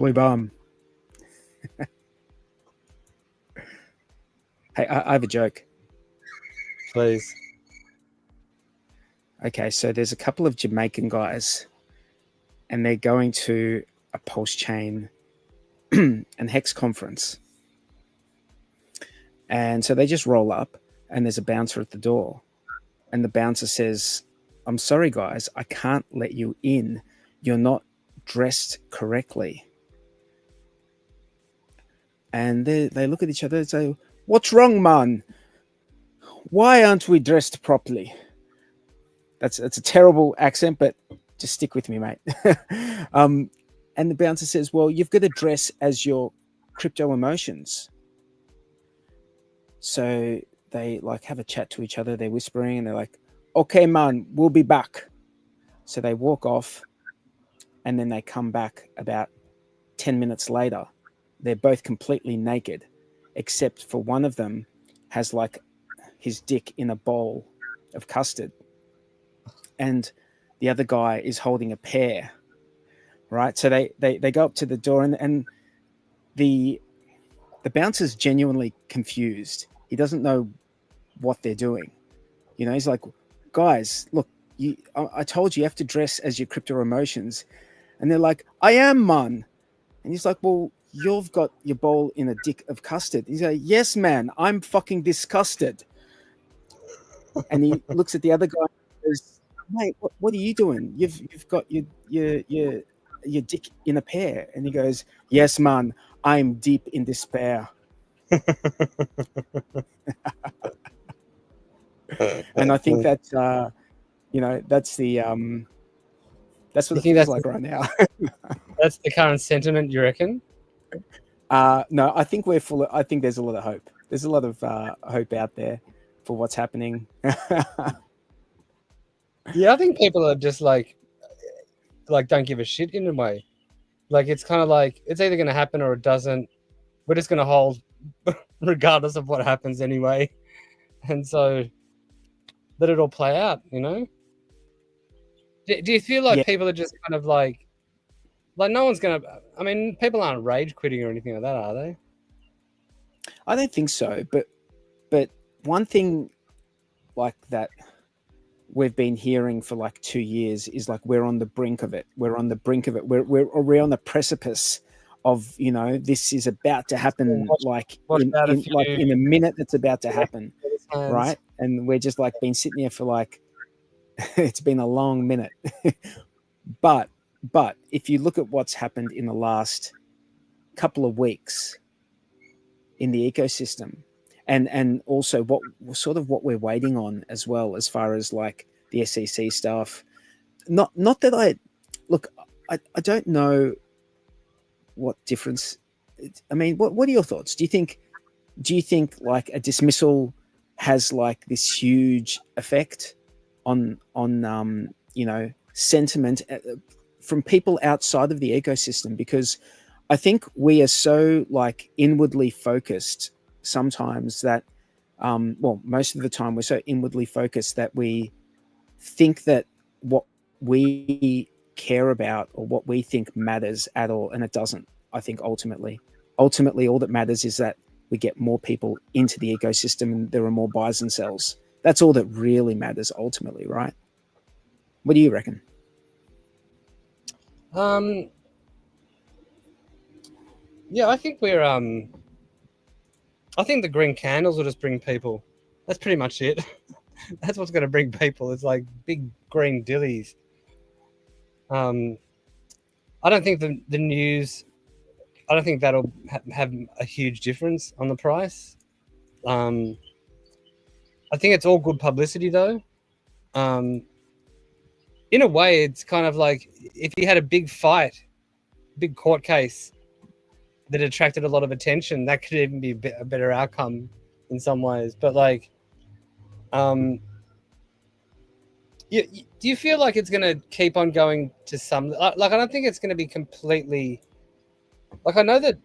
Boy bum. Hey, I have a joke. Please. Okay, so there's a couple of Jamaican guys, and they're going to a Pulsechain and Hex conference. And so they just roll up, and there's a bouncer at the door. And the bouncer says, "I'm sorry, guys, I can't let you in. You're not dressed correctly." And they look at each other and say, "What's wrong, man? Why aren't we dressed properly?" That's a terrible accent, but just stick with me, mate. And the bouncer says, "Well, you've got to dress as your crypto emotions." So they like have a chat to each other. They're whispering, and they're like, "Okay, man, we'll be back." So they walk off, and then they come back about 10 minutes later. They're both completely naked, except for one of them has like his dick in a bowl of custard. And the other guy is holding a pear, right? So they go up to the door, and the bouncer's genuinely confused. He doesn't know what they're doing. You know, he's like, "Guys, look, I told you you have to dress as your crypto emotions." And they're like, "I am, man." And he's like, "Well, you've got your bowl in a dick of custard." He's like, "Yes, man, I'm fucking disgusted." And he looks at the other guy and says, "Mate, what are you doing? You've got your dick in a pear." And he goes, "Yes, man, I'm deep in despair." And I think that that's the that's what it feels like right now. That's the current sentiment, you reckon? No, I think we're full. I think there's a lot of hope. There's a lot of hope out there for what's happening. Yeah, I think people are just like don't give a shit in a way. Like it's kind of like it's either going to happen or it doesn't. We're just going to hold regardless of what happens anyway. And so let it all play out, you know? Do you feel like people are just kind of like no one's going to, I mean, people aren't rage quitting or anything like that, are they? I don't think so. But one thing like that we've been hearing for like 2 years is like we're on the brink of it. We're on the brink of it. We're on the precipice of, you know, this is about to happen. In a minute, it's about to happen, right? And we're just like been sitting here for like it's been a long minute. But if you look at what's happened in the last couple of weeks in the ecosystem, and also what we're waiting on as well, as far as like the SEC stuff. Not that I don't know what difference. I mean, what are your thoughts? Do you think like a dismissal has like this huge effect on sentiment from people outside of the ecosystem? Because I think we are so like inwardly focused sometimes that most of the time we're so inwardly focused that we think that what we care about or what we think matters at all, and it doesn't. I think ultimately all that matters is that we get more people into the ecosystem and there are more buys and sells. That's all that really matters ultimately, right? What do you reckon? Yeah, I think we're I think the green candles will just bring people. That's pretty much it. That's what's going to bring people. It's like big green dillies. I don't think the news, I don't think that'll have a huge difference on the price. I think it's all good publicity though. In a way, it's kind of like if you had a big fight, big court case that attracted a lot of attention, that could even be a better outcome in some ways. But like, do you feel like it's going to keep on going to some, like, I don't think it's going to be completely, like, I know that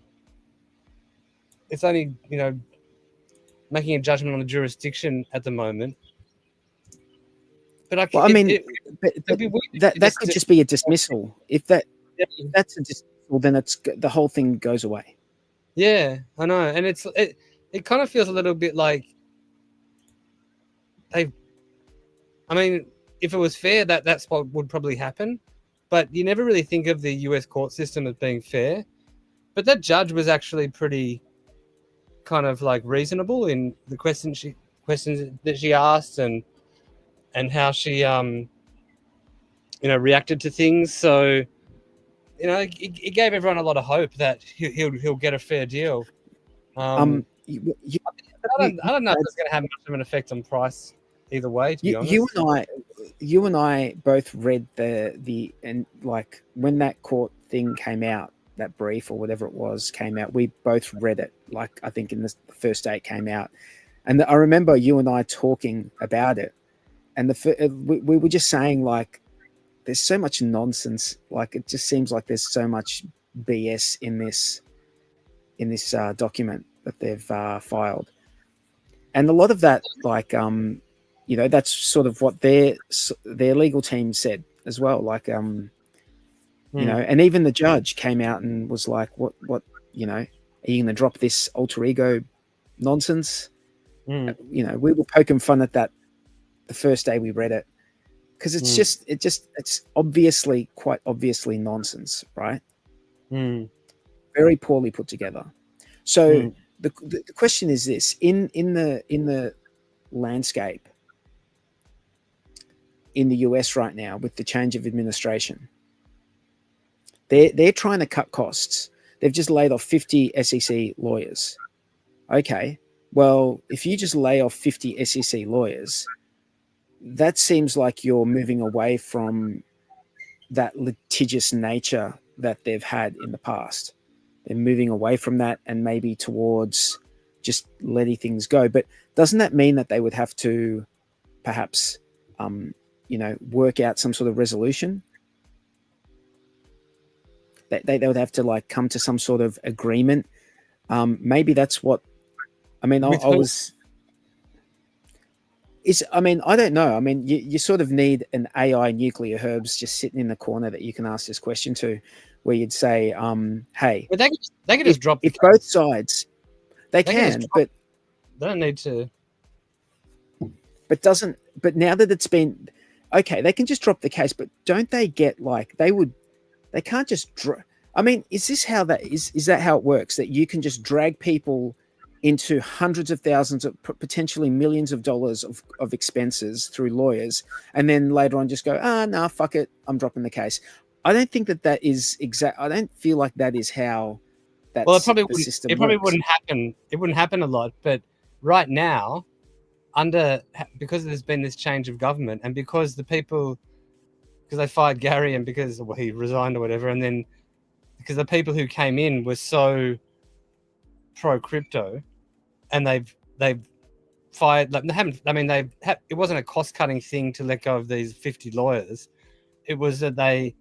it's only, you know, making a judgment on the jurisdiction at the moment. But that could just be a dismissal. If that's a well, then the whole thing goes away. Yeah, I know, and it kind of feels a little bit like they. I mean, if it was fair, that's what would probably happen, but you never really think of the U.S. court system as being fair. But that judge was actually pretty kind of like reasonable in the questions that she asked, and how she reacted to things. So it gave everyone a lot of hope that he'll get a fair deal. You, I don't know if it's going to have much of an effect on price either way, to be honest. You and I both read and like when that court thing came out, that brief or whatever it was came out, we both read it. Like I think in the first day it came out, and I remember you and I talking about it, and we were just saying like, there's so much nonsense. Like it just seems like there's so much BS in this document that they've filed, and a lot of that, like that's sort of what their legal team said as well. Like and even the judge came out and was like, "What are you going to drop this alter ego nonsense?" We were poking fun at that the first day we read it because it's quite obviously nonsense, right? Very poorly put together. So the question is this: in the landscape in the US right now with the change of administration, they're trying to cut costs. They've just laid off 50 SEC lawyers. Okay, well, if you just lay off 50 SEC lawyers, that seems like you're moving away from that litigious nature that they've had in the past. They're moving away from that and maybe towards just letting things go. But doesn't that mean that they would have to perhaps, work out some sort of resolution? They would have to like come to some sort of agreement. Maybe that's what. I mean, I don't know. I mean, you sort of need an AI nuclear herbs just sitting in the corner that you can ask this question to, where you'd say, "Hey, but they can just drop if both sides, they can, but they don't need to." But now that it's been okay, they can just drop the case. But don't they get like they can't just. I mean, is that how it works? That you can just drag people into hundreds of thousands of potentially millions of dollars of expenses through lawyers, and then later on just go, nah, fuck it, I'm dropping the case. I don't think that is exact. I don't feel like that is how that. Well, it probably wouldn't happen. It wouldn't happen a lot, but right now, because there's been this change of government, and because because they fired Gary, and because he resigned or whatever, and then because the people who came in were so pro crypto, and they've fired. Like, they haven't. I mean, it wasn't a cost cutting thing to let go of these 50 lawyers. It was that I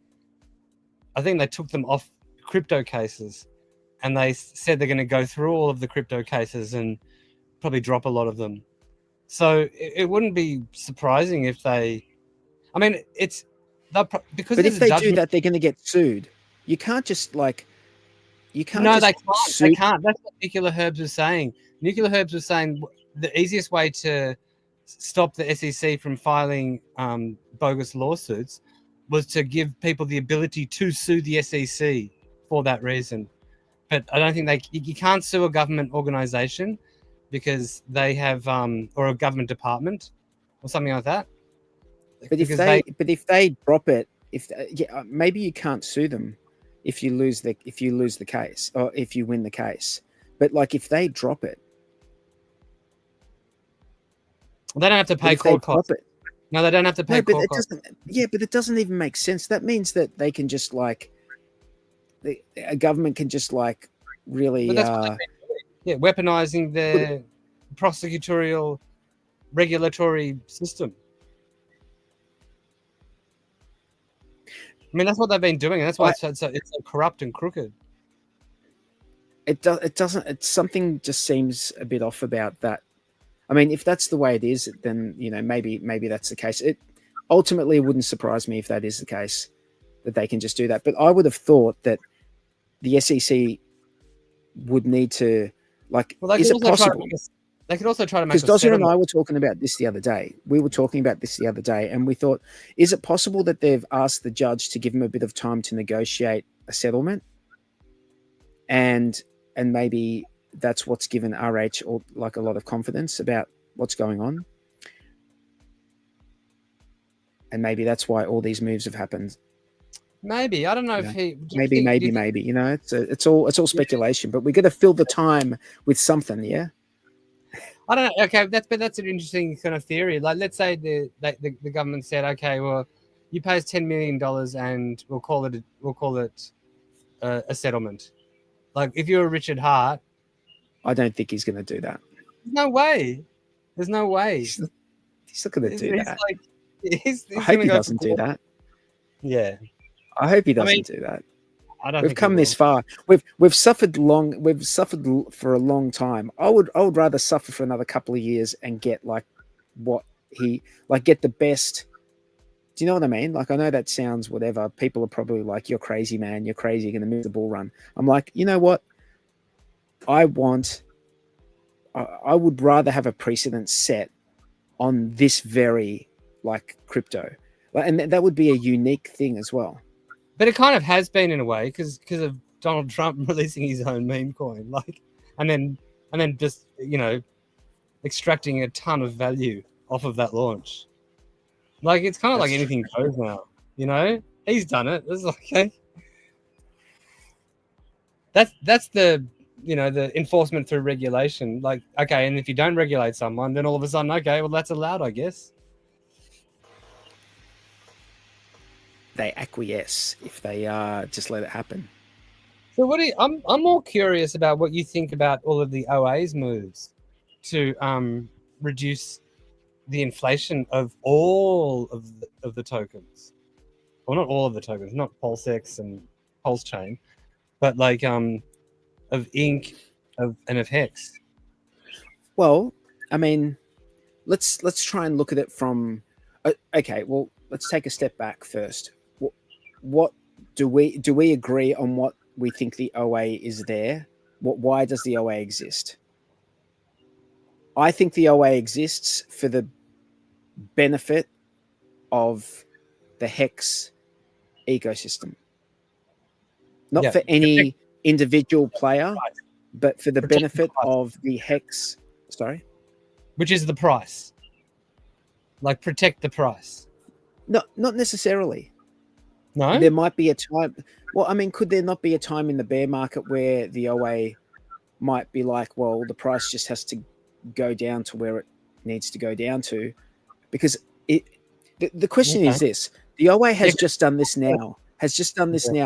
think they took them off crypto cases, and they said they're going to go through all of the crypto cases and probably drop a lot of them. So it wouldn't be surprising if they. I mean, because. But if they do that, they're going to get sued. You can't just like. You can't. No, they can't. They can't. That's what Nuclear Herbs was saying. Nuclear Herbs was saying the easiest way to stop the SEC from filing bogus lawsuits was to give people the ability to sue the SEC for that reason. But I don't think you can't sue a government organization because they have or a government department or something like that. But if they drop it, maybe you can't sue them if you lose the case or if you win the case. But like if they drop it, well, they don't have to pay court costs. No, they don't have to pay court costs. Yeah, but it doesn't even make sense. That means that they can just like a government can just like really weaponizing their prosecutorial regulatory system. I mean, that's what they've been doing, and that's why it's so corrupt and crooked. It doesn't. It's something just seems a bit off about that. I mean, if that's the way it is, then maybe that's the case. It ultimately wouldn't surprise me if that is the case, that they can just do that. But I would have thought that the SEC would need to, like, Well, is it possible? They could also try to make Because a Dozza and settlement. I were talking about this the other day. We were talking about this the other day, and we thought, is it possible that they've asked the judge to give him a bit of time to negotiate a settlement, and maybe that's what's given RH or like a lot of confidence about what's going on, and maybe that's why all these moves have happened. Maybe, I don't know if he. Maybe. You know, it's all speculation, but we got to fill the time with something. Yeah. I don't know. Okay, that's an interesting kind of theory. Like, let's say the government said, okay, well, you pay us $10 million and we'll call it a settlement. Like, if you're Richard Hart, I don't think he's going to do that. No way. There's no way. He's not going to do that. He's I hope he doesn't do that. Yeah. I hope he doesn't do that. We've come this far. We've suffered for a long time. I would rather suffer for another couple of years and get like get the best. Do you know what I mean? Like, I know that sounds whatever. People are probably like, "You're crazy, man. You're crazy. You're going to miss the bull run." I'm like, you know what? I would rather have a precedent set on this very like crypto, and that would be a unique thing as well. But it kind of has been in a way because of Donald Trump releasing his own meme coin, like, and then just, you know, extracting a ton of value off of that launch. Like, it's kind of like anything goes now, you know. He's done it. It's like, okay. That's the, you know, the enforcement through regulation. Like, okay, and if you don't regulate someone, then all of a sudden, okay, well, that's allowed, I guess. They acquiesce if they just let it happen. So I'm more curious about what you think about all of the OA's moves to reduce the inflation of all of the tokens. Well, not all of the tokens, not Pulsex and Pulsechain, but like of Ink and of Hex. Well, I mean, let's try and look at it from okay, well, let's take a step back first. What do we agree on what we think the OA is there? Why does the OA exist? I think the OA exists for the benefit of the Hex ecosystem. Not for any individual player, but for the benefit of the Hex. Sorry? Which is the price. Like, protect the price. No, not necessarily. No? There might be a time. Well, I mean, could there not be a time in the bear market where the OA might be like, well, the price just has to go down to where it needs to go down to? Because the question is this: the OA has just done this now.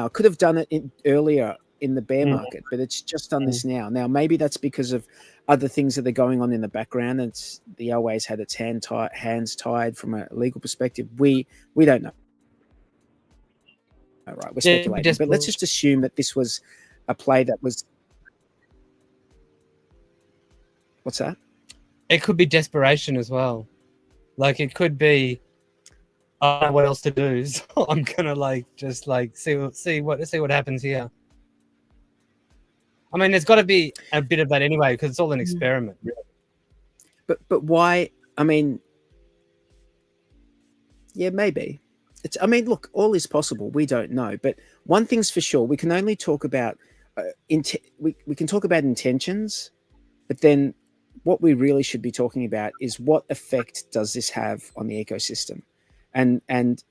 Could have done it earlier in the bear market, but it's just done this now. Now, maybe that's because of other things that are going on in the background. It's the OA's had its hands tied from a legal perspective. We don't know. All right, we're speculating, but let's just assume that this was a play that was. What's that? It could be desperation as well. Like, it could be, I don't know what else to do, so I'm gonna see what happens here. I mean, there's got to be a bit of that anyway, because it's all an experiment, really. But why? I mean, yeah, maybe. I mean, look, all is possible. We don't know, but one thing's for sure: we can only talk about we can talk about intentions, but then what we really should be talking about is what effect does this have on the ecosystem, and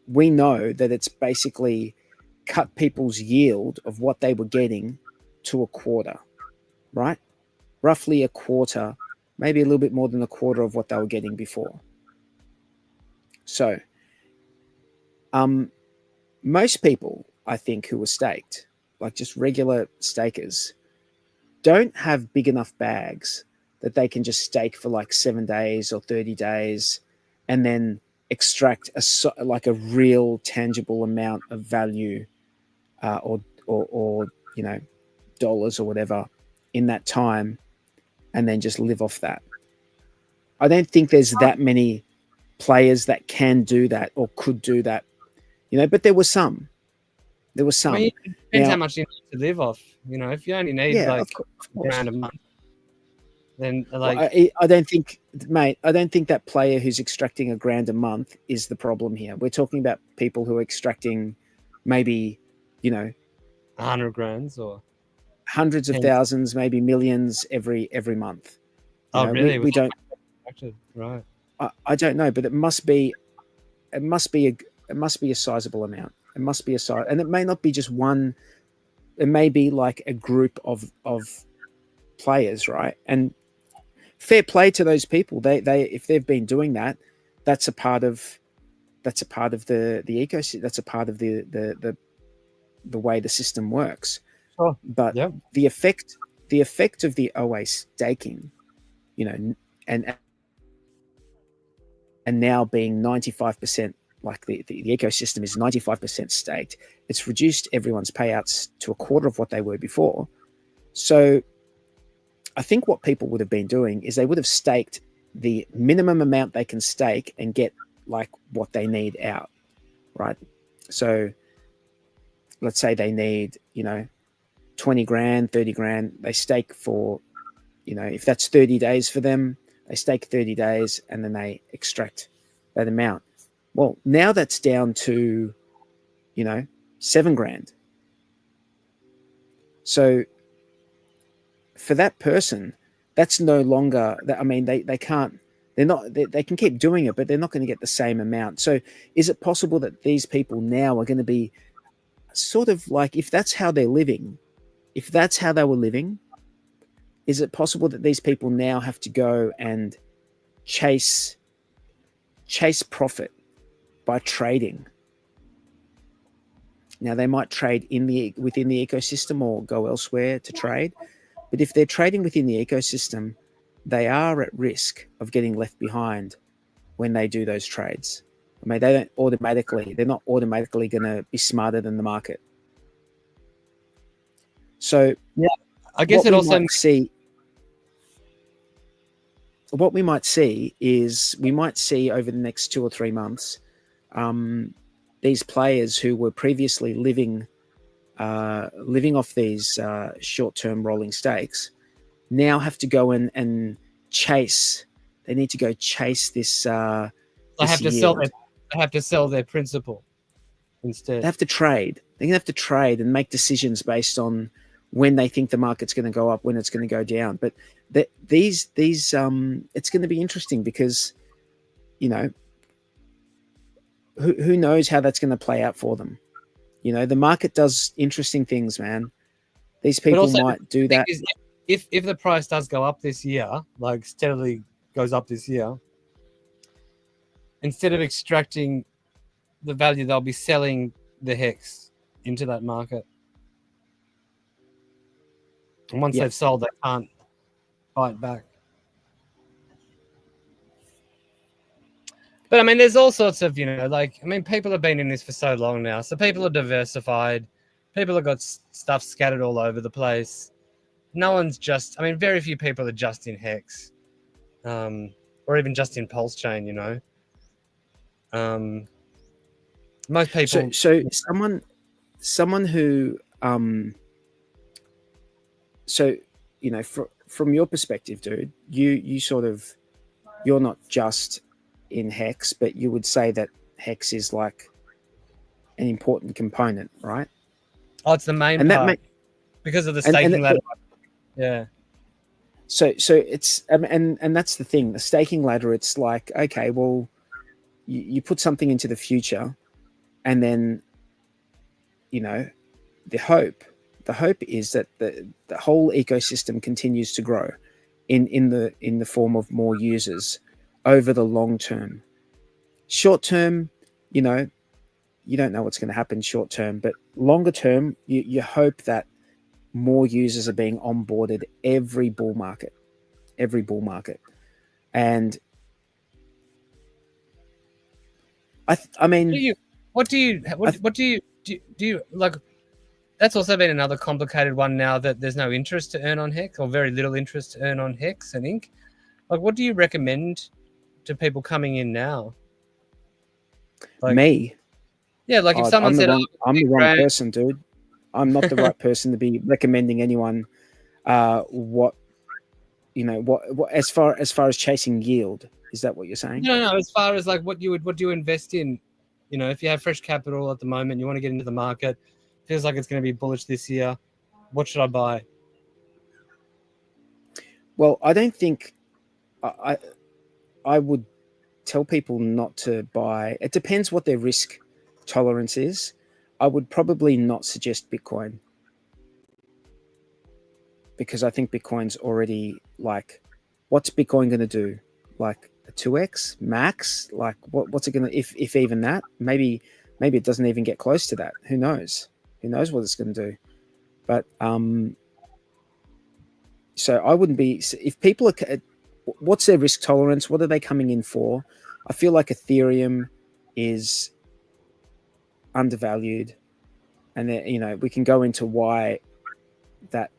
we know that it's basically cut people's yield of what they were getting to a quarter, right? Roughly a quarter, maybe a little bit more than a quarter of what they were getting before. So. Most people, I think, who are staked, like just regular stakers, don't have big enough bags that they can just stake for like 7 days or 30 days and then extract a real tangible amount of value or you know, dollars or whatever in that time and then just live off that. I don't think there's that many players that can do that or could do that. You know, but there were some. There was I some. mean, it depends how Now, much you need to live off. You know, if you only need yeah, like of course. around a month, then Well, like I don't think, mate. I don't think that player who's extracting $1,000 a month is the problem here. We're talking about people who are extracting maybe, you know, 100 grand or hundreds of 10. thousands, maybe millions every month. You Oh, know, really? we don't. Right. I don't know, but it must be a sizable amount. It must be a size, and it may not be just one. It may be like a group of players, right? And fair play to those people. They if they've been doing that, that's a part of the ecosystem. That's a part of the way the system works. Oh, But yeah. the effect of the OA staking, you know, and now being 95%, like the ecosystem is 95% staked, it's reduced everyone's payouts to a quarter of what they were before. So I think what people would have been doing is they would have staked the minimum amount they can stake and get like what they need out, right? So let's say they need, 20 grand, 30 grand, they stake for, if that's 30 days for them, they stake 30 days and then they extract that amount. Well, now that's down to, 7 grand. So for that person, that's no longer that. I mean, they can't, they can keep doing it, but they're not going to get the same amount. So is it possible that these people now are going to be sort of like, if that's how they're living, if that's how they were living, is it possible that these people now have to go and chase profit by trading? Now they might trade within the ecosystem or go elsewhere to trade, but if they're trading within the ecosystem, they are at risk of getting left behind when they do those trades. I mean, they're not automatically going to be smarter than the market. So yeah, I guess it also what we might see is we might see over the next 2 or 3 months, these players who were previously living off these short-term rolling stakes now have to go and chase. They need to go chase this. They have to sell their principal instead. They have to trade. They're gonna have to trade and make decisions based on when they think the market's going to go up, when it's going to go down. But these it's going to be interesting because, who knows how that's going to play out for them. The market does interesting things, man. These people might do that. If the price does go up this year, like steadily goes up this year, instead of extracting the value, they'll be selling the hex into that market. And once they've sold, they can't buy it back. But I mean, there's all sorts of, people have been in this for so long now. So people are diversified. People have got stuff scattered all over the place. No one's very few people are just in hex, or even just in Pulsechain, most people. So someone who, from your perspective, dude, you sort of, you're not just in hex, but you would say that hex is like an important component, right? Oh, it's the main part because of the staking ladder. Yeah. So it's and that's the thing. The staking ladder. It's like, okay, well, you put something into the future, and then, the hope is that the whole ecosystem continues to grow in the form of more users over the long term. Short term, you don't know what's going to happen short term, but longer term, you hope that more users are being onboarded every bull market. And I mean, what do you like? That's also been another complicated one now that there's no interest to earn on hex, or very little interest to earn on hex and ink. Like, what do you recommend to people coming in now? Me? Yeah, like if I'm someone the said, wrong, "Oh, I'm the wrong 10 grand." person, dude. I'm not the right person to be recommending anyone what as far as chasing yield. Is that what you're saying? No. As far as like what do you invest in? You know, if you have fresh capital at the moment, you want to get into the market, feels like it's going to be bullish this year. What should I buy? Well, I don't think I would tell people not to buy. It depends what their risk tolerance is. I would probably not suggest Bitcoin because I think Bitcoin's already like, what's Bitcoin going to do? Like a 2x max? Like what's it going to, if even that? Maybe it doesn't even get close to that. Who knows? Who knows what it's going to do? But so I wouldn't be, if people are, what's their risk tolerance? What are they coming in for? I feel like Ethereum is undervalued, and we can go into why that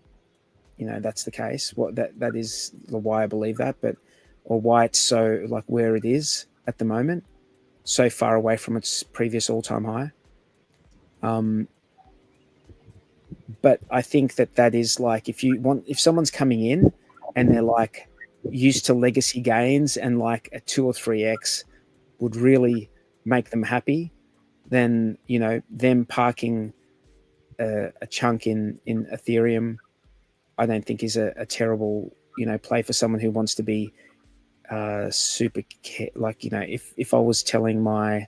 that's the case. What that is why I believe that, but or why it's so like where it is at the moment, so far away from its previous all-time high. But I think that is like if someone's coming in and they're like used to legacy gains and like a 2 or 3x would really make them happy, then them parking a chunk in Ethereum, I don't think is a terrible play for someone who wants to be super like if I was telling my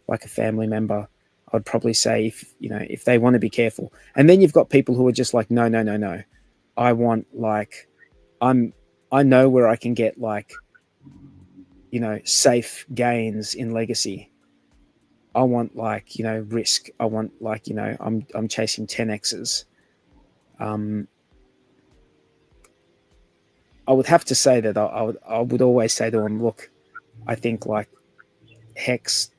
like a family member, I'd probably say if they want to be careful. And then you've got people who are just like no, I want like I know where I can get like safe gains in legacy. I want like risk. I want like I'm chasing 10x's. I would have to say that I would always say to them, look, I think like Hex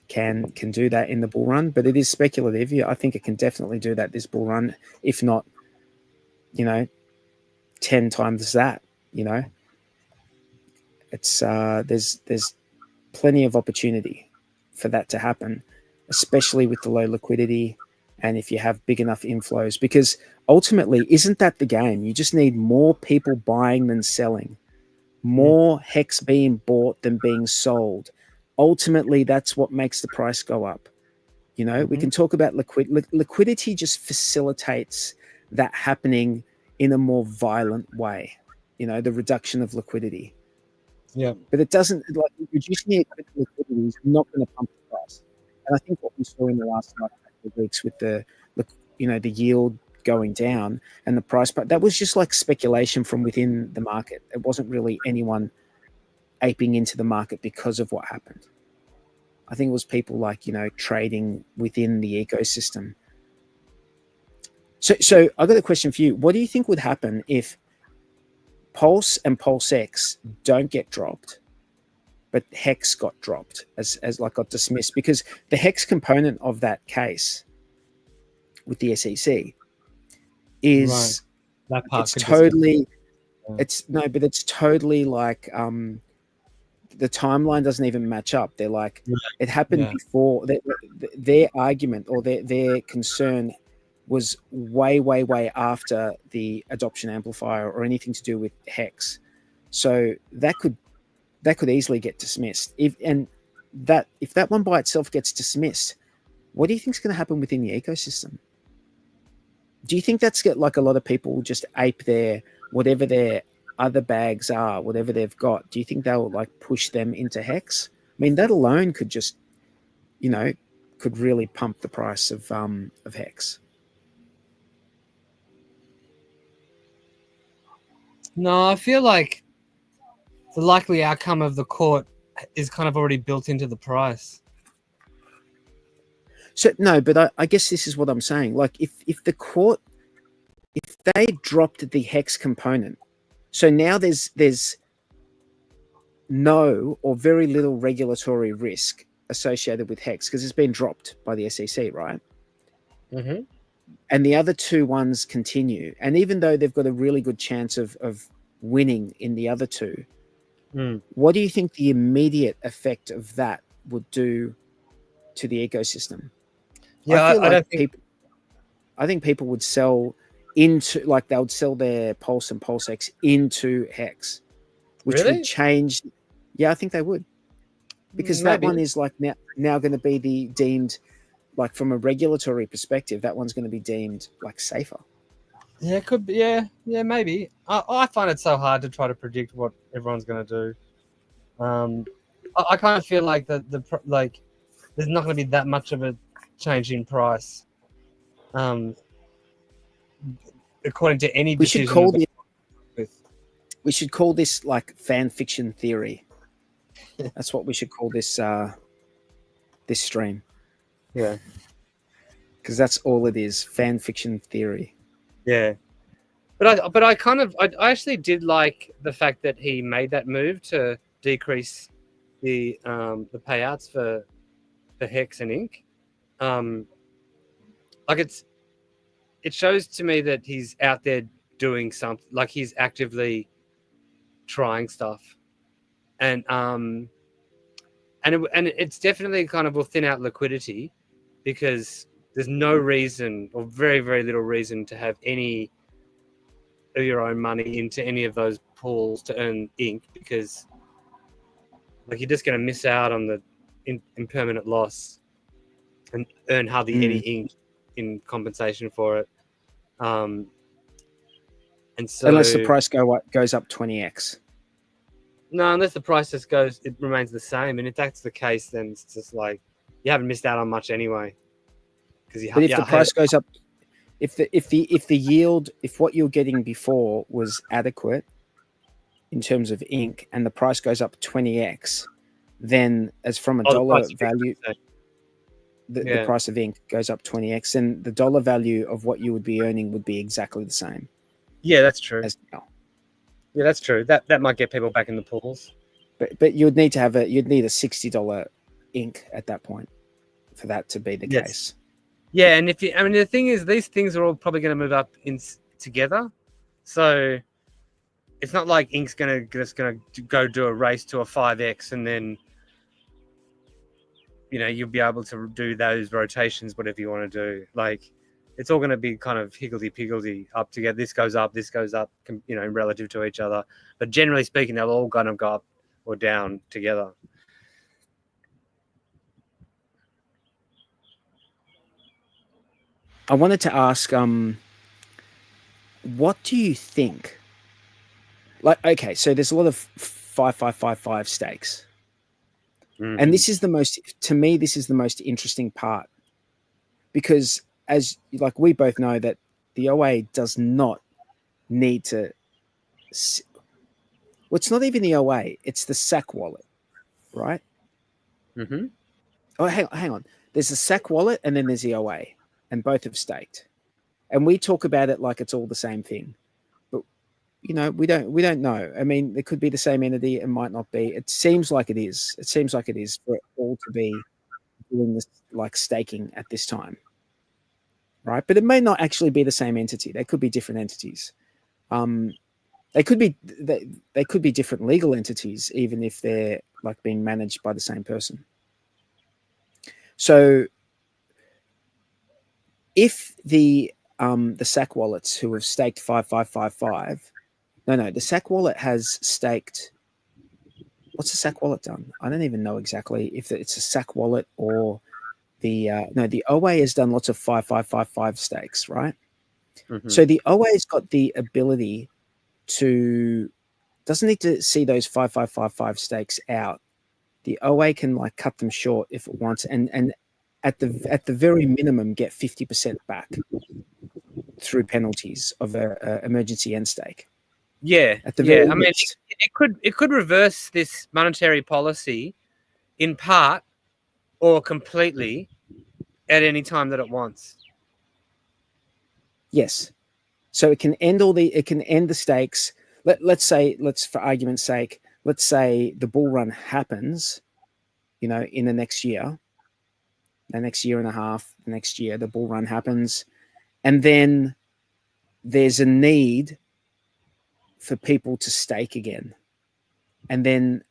can do that in the bull run, but it is speculative. Yeah, I think it can definitely do that this bull run, if not 10 times that. It's there's plenty of opportunity for that to happen, especially with the low liquidity and if you have big enough inflows, because ultimately, isn't that the game? You just need more people buying than selling, more Hex being bought than being sold. Ultimately, that's what makes the price go up. We can talk about liquidity just facilitates that happening in a more violent way, the reduction of liquidity. Yeah. But it doesn't, like, reducing the liquidity is not going to pump the price. And I think what we saw in the last couple of weeks with the yield going down and the price, but that was just like speculation from within the market. It wasn't really anyone aping into the market because of what happened. I think it was people like, trading within the ecosystem. So I got a question for you. What do you think would happen if Pulse and PulseX don't get dropped, but Hex got dropped as like got dismissed? Because the Hex component of that case with the SEC is Right. That part it's could totally just, but it's totally like the timeline doesn't even match up. They're like, it happened before. Their argument or their concern was way after the adoption amplifier or anything to do with Hex. So that could easily get dismissed. If that one by itself gets dismissed, what do you think is going to happen within the ecosystem? Do you think that's like a lot of people just ape their whatever their other bags are, whatever they've got? Do you think they'll like push them into Hex? I mean, that alone could just, could really pump the price of Hex. No, I feel like the likely outcome of the court is kind of already built into the price. So no, but I guess this is what I'm saying. Like if the court, if they dropped the Hex component, so now there's no or very little regulatory risk associated with Hex because it's been dropped by the SEC, right? Mm-hmm. And the other two ones continue. And even though they've got a really good chance of winning in the other two, what do you think the immediate effect of that would do to the ecosystem. Yeah, I feel I like don't think. I think people would sell into, like, they would sell their Pulse and PulseX into Hex, which would Really? change. Yeah, I think they would, because that Maybe. one is like now going to be deemed, like, from a regulatory perspective, that one's going to be deemed like safer. Yeah, it could be. Yeah, maybe. I find it so hard to try to predict what everyone's going to do. I kind of feel like like there's not going to be that much of a change in price. According to any We should decision call that this with. we should call this like fan fiction theory. That's what we should call this this stream, Yeah. because that's all it is, fan fiction theory. Yeah. But I kind of I actually did like the fact that he made that move to decrease the payouts for Hex and Ink. Like it shows to me that he's out there doing something, like he's actively trying stuff, and it's definitely kind of will thin out liquidity, because there's no reason, or very, very little reason, to have any of your own money into any of those pools to earn ink, because like you're just going to miss out on the impermanent loss and earn hardly any ink in compensation for it. And so, Unless the price goes up 20x. No, unless the price just it remains the same. And if that's the case, then it's just like you haven't missed out on much anyway. But if the price goes up, if the yield, if what you're getting before was adequate in terms of ink, and the price goes up 20x, then as from a dollar value, the price of ink goes up 20x, and the dollar value of what you would be earning would be exactly the same. Yeah, that's true. As now. Yeah, that's true. That might get people back in the pools. But you'd need a $60 ink at that point for that to be the case. Yeah, and the thing is, these things are all probably going to move up together, so it's not like Ink's just gonna go do a race to a 5x, and then you'll be able to do those rotations, whatever you want to do. Like, it's all going to be kind of higgledy-piggledy up together. This goes up, relative to each other. But generally speaking, they'll all kind of go up or down together. I wanted to ask, what do you think? Like, okay, so there's a lot of 5 stakes. Mm-hmm. And this is to me, this is the most interesting part, because as like we both know that the OA does not need to. Well, it's not even the OA; it's the SAC wallet, right? Mm-hmm. Oh, hang on. There's the SAC wallet, and then there's the OA, and both have staked. And we talk about it like it's all the same thing, but we don't know. I mean, it could be the same entity, it might not be. It seems like it is. It seems like it is for it all to be doing this, like, staking at this time. Right, but it may not actually be the same entity. They could be different entities. They could be different legal entities, even if they're like being managed by the same person. So, if the SAC wallets who have staked 5555, the SAC wallet has staked. What's the SAC wallet done? I don't even know exactly if it's a SAC wallet or. The OA has done lots of 5555 stakes, right? Mm-hmm. So the OA's got the ability doesn't need to see those 5555 stakes out. The OA can like cut them short if it wants, and at the very minimum get 50% back through penalties of a emergency end stake. Yeah, at the very I mean, it could reverse this monetary policy in part or completely at any time that it wants. Yes. So it can end the stakes. Let's say, for argument's sake, let's say the bull run happens, in the next year, the next year and a half, the next year, the bull run happens. And then there's a need for people to stake again. And then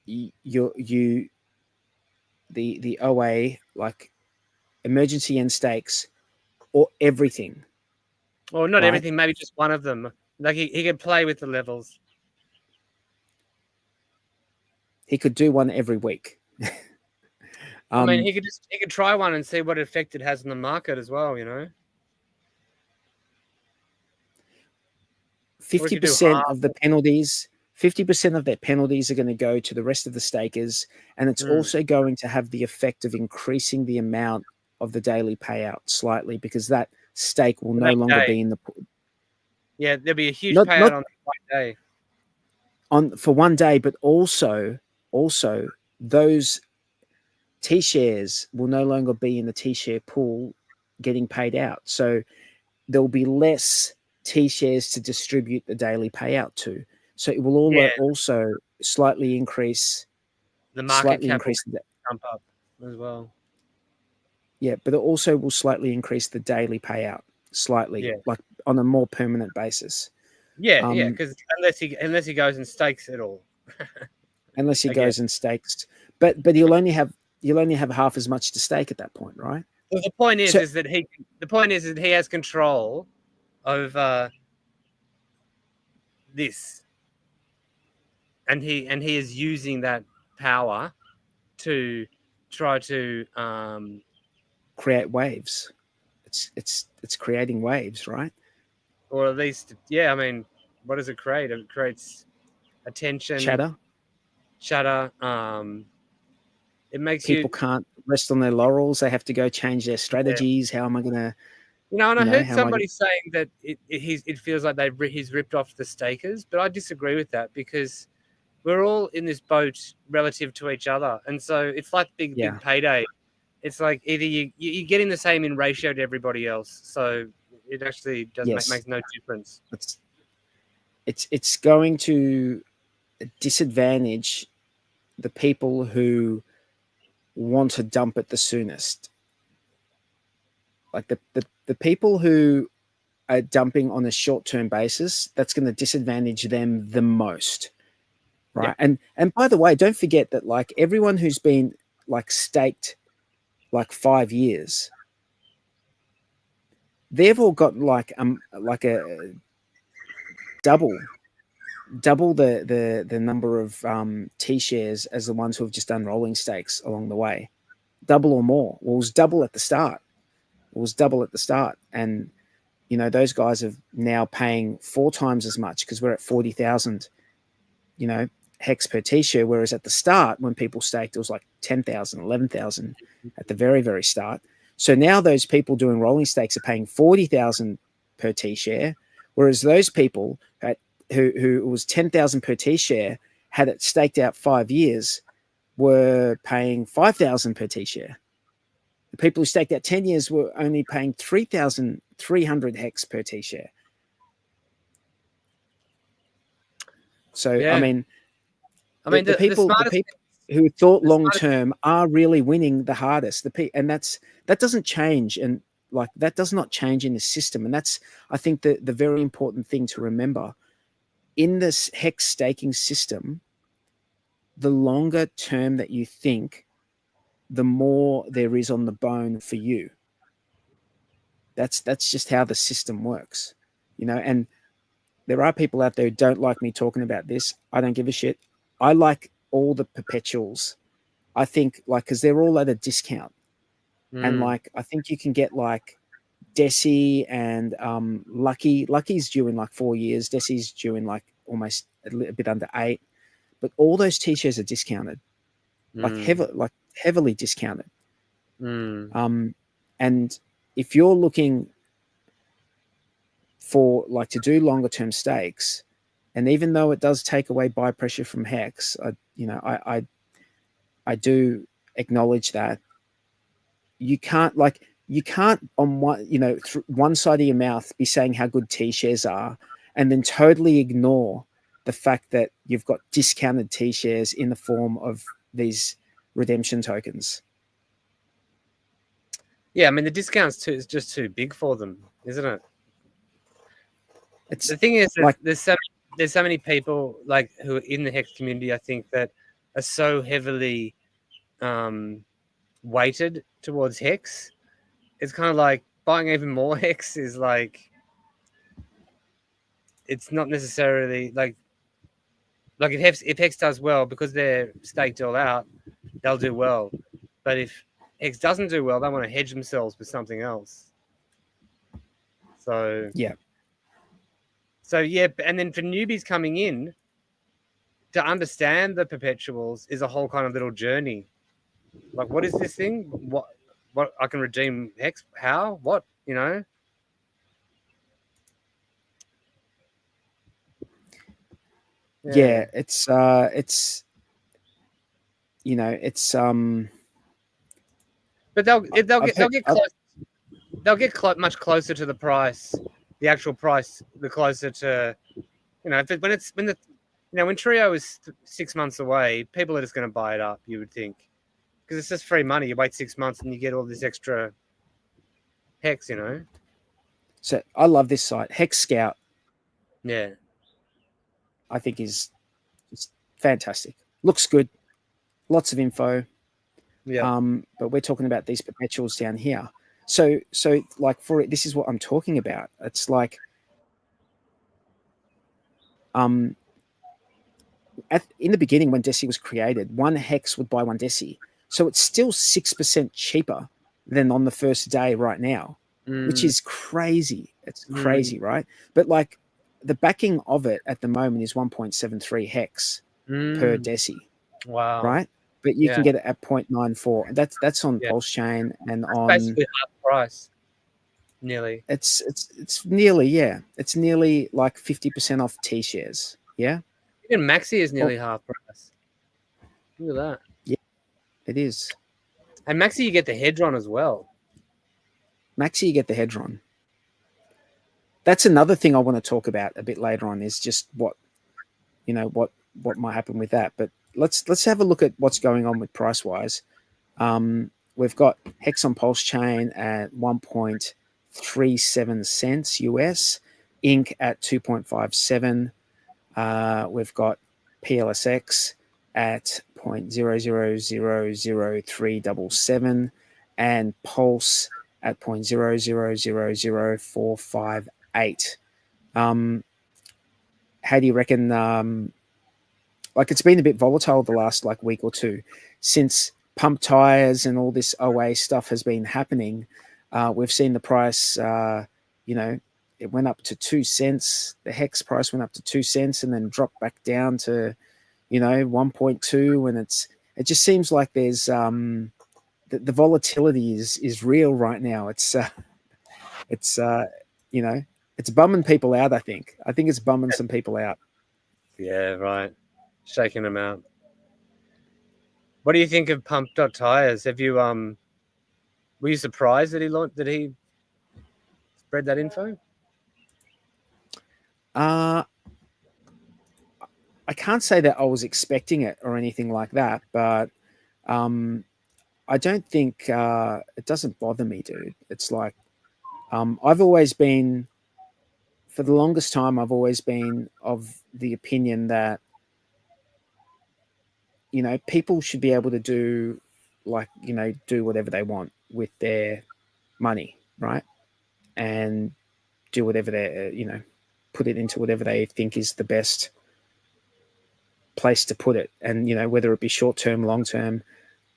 you the OA, like emergency end stakes, or everything. Or not Right. everything, maybe just one of them. Like he could play with the levels. He could do one every week. I mean, he could try one and see what effect it has on the market as well. 50% of the penalties, 50% of their penalties are going to go to the rest of the stakers, and it's also going to have the effect of increasing the amount of the daily payout slightly, because that stake will no longer be in the. Yeah, there'll be a huge payout on one day. For one day, but also those T-shares will no longer be in the T-share pool getting paid out. So there'll be less T-shares to distribute the daily payout to. So it will also slightly increase the market cap jump up as well. Yeah, but it also will slightly increase the daily payout slightly, like on a more permanent basis. Yeah, because unless he goes and stakes it all. Unless he goes and stakes, but he'll only have half as much to stake at that point, right? Well, the point is that he has control over this, and he is using that power to try to create waves. It's creating waves, right? Or at least, I mean, what does it create? It creates attention, chatter. It makes people can't rest on their laurels. They have to go change their strategies. How am I going to? And I heard somebody saying that it feels like he's ripped off the stakers, but I disagree with that, because we're all in this boat relative to each other, and so it's like big payday. It's like either you're getting the same in ratio to everybody else, so it actually makes no difference. It's going to disadvantage the people who want to dump it the soonest. Like the people who are dumping on a short-term basis, that's going to disadvantage them the most, right? And by the way, don't forget that, like, everyone who's been like staked like 5 years, they've all got like a double the number of T-shares as the ones who have just done rolling stakes along the way. Double or more. Well, it was double at the start. And those guys are now paying 4 times as much, because we're at 40,000 hex per T-share, whereas at the start, when people staked, it was like 10,000, 11,000 at the very, very start. So now those people doing rolling stakes are paying 40,000 per T-share, whereas those people who was 10,000 per T-share, had it staked out 5 years, were paying 5,000 per T-share. The people who staked out 10 years were only paying 3,300 hex per T-share. So, I mean, the people who thought long-term are really winning the hardest. And that doesn't change. And like, that does not change in the system. And that's, I think, the very important thing to remember. In this hex staking system, the longer term that you think, the more there is on the bone for you. That's just how the system works, and there are people out there who don't like me talking about this. I don't give a shit. I like all the perpetuals. I think, like, because they're all at a discount. And like, I think you can get like Desi and Lucky. Lucky's due in like 4 years. Desi's due in like almost a bit under 8. But all those T-shares are discounted, like heavily discounted. And if you're looking for like to do longer term stakes, and even though it does take away buy pressure from hex, I do acknowledge that you can't on one side of your mouth be saying how good T-shares are, and then totally ignore the fact that you've got discounted T-shares in the form of these redemption tokens. Yeah, I mean, the discounts is just too big for them, isn't it? The thing is, like, there's so many people like who are in the hex community, I think, that are so heavily weighted towards hex, it's kind of like buying even more hex is like, it's not necessarily like if hex does well because they're staked all out, they'll do well. But if hex doesn't do well, they want to hedge themselves with something else. So Yeah. yeah, and then for newbies coming in, to understand the perpetuals is a whole kind of little journey. Like, what is this thing? What I can redeem hex? How? What? You know? Yeah, it's you know, it's But they'll I've get heard, close. They'll get much closer to the price, the actual price, the closer to, you know, when Trio is 6 months away, people are just going to buy it up. You would think, because it's just free money. You wait 6 months and you get all this extra hex. You know. so I love this site. Hex Scout, Yeah. I think is fantastic. Looks good. Lots of info. Yeah. But we're talking about these perpetuals down here. So like for it, this is what I'm talking about. It's like in the beginning when Deci was created, one hex would buy one Deci. So it's still 6% cheaper than on the first day right now, which is crazy. It's crazy, right? But like the backing of it at the moment is 1.73 hex per Deci, Wow. right? But you can get it at 0.94. That's on Yeah. Pulsechain and It's on basically half price. Nearly. it's nearly, yeah. It's nearly like 50% off T shares. Yeah. Even Maxi is Well, nearly half price. Look at that. yeah, it is. And Maxi, you get the Hedron as well. Maxi, you get the Hedron. That's another thing I want to talk about a bit later on is just what what might happen with that. But let's have a look at what's going on with price wise. We've got Hex on Pulsechain at 1.37 cents US, Inc at 2.57. We've got PLSX at 0.00000377 and Pulse at 0.0000458. How do you reckon? Like it's been a bit volatile the last like week or two since pump tires and all this OA stuff has been happening. We've seen the price, it went up to 2 cents. The hex price went up to 2 cents and then dropped back down to, 1.2. And it just seems like there's the volatility is real right now. It's it's bumming people out. I think it's bumming some people out. Yeah, right. Shaking them out. What do you think of Pump Tires? Have you were you surprised that he spread that info? I can't say that I was expecting it or anything like that, but I don't think it doesn't bother me, dude. It's like I've always been, for the longest time, I've always been of the opinion that people should be able to do do whatever they want with their money, right? And do whatever they put it into whatever they think is the best place to put it. And whether it be short term, long term,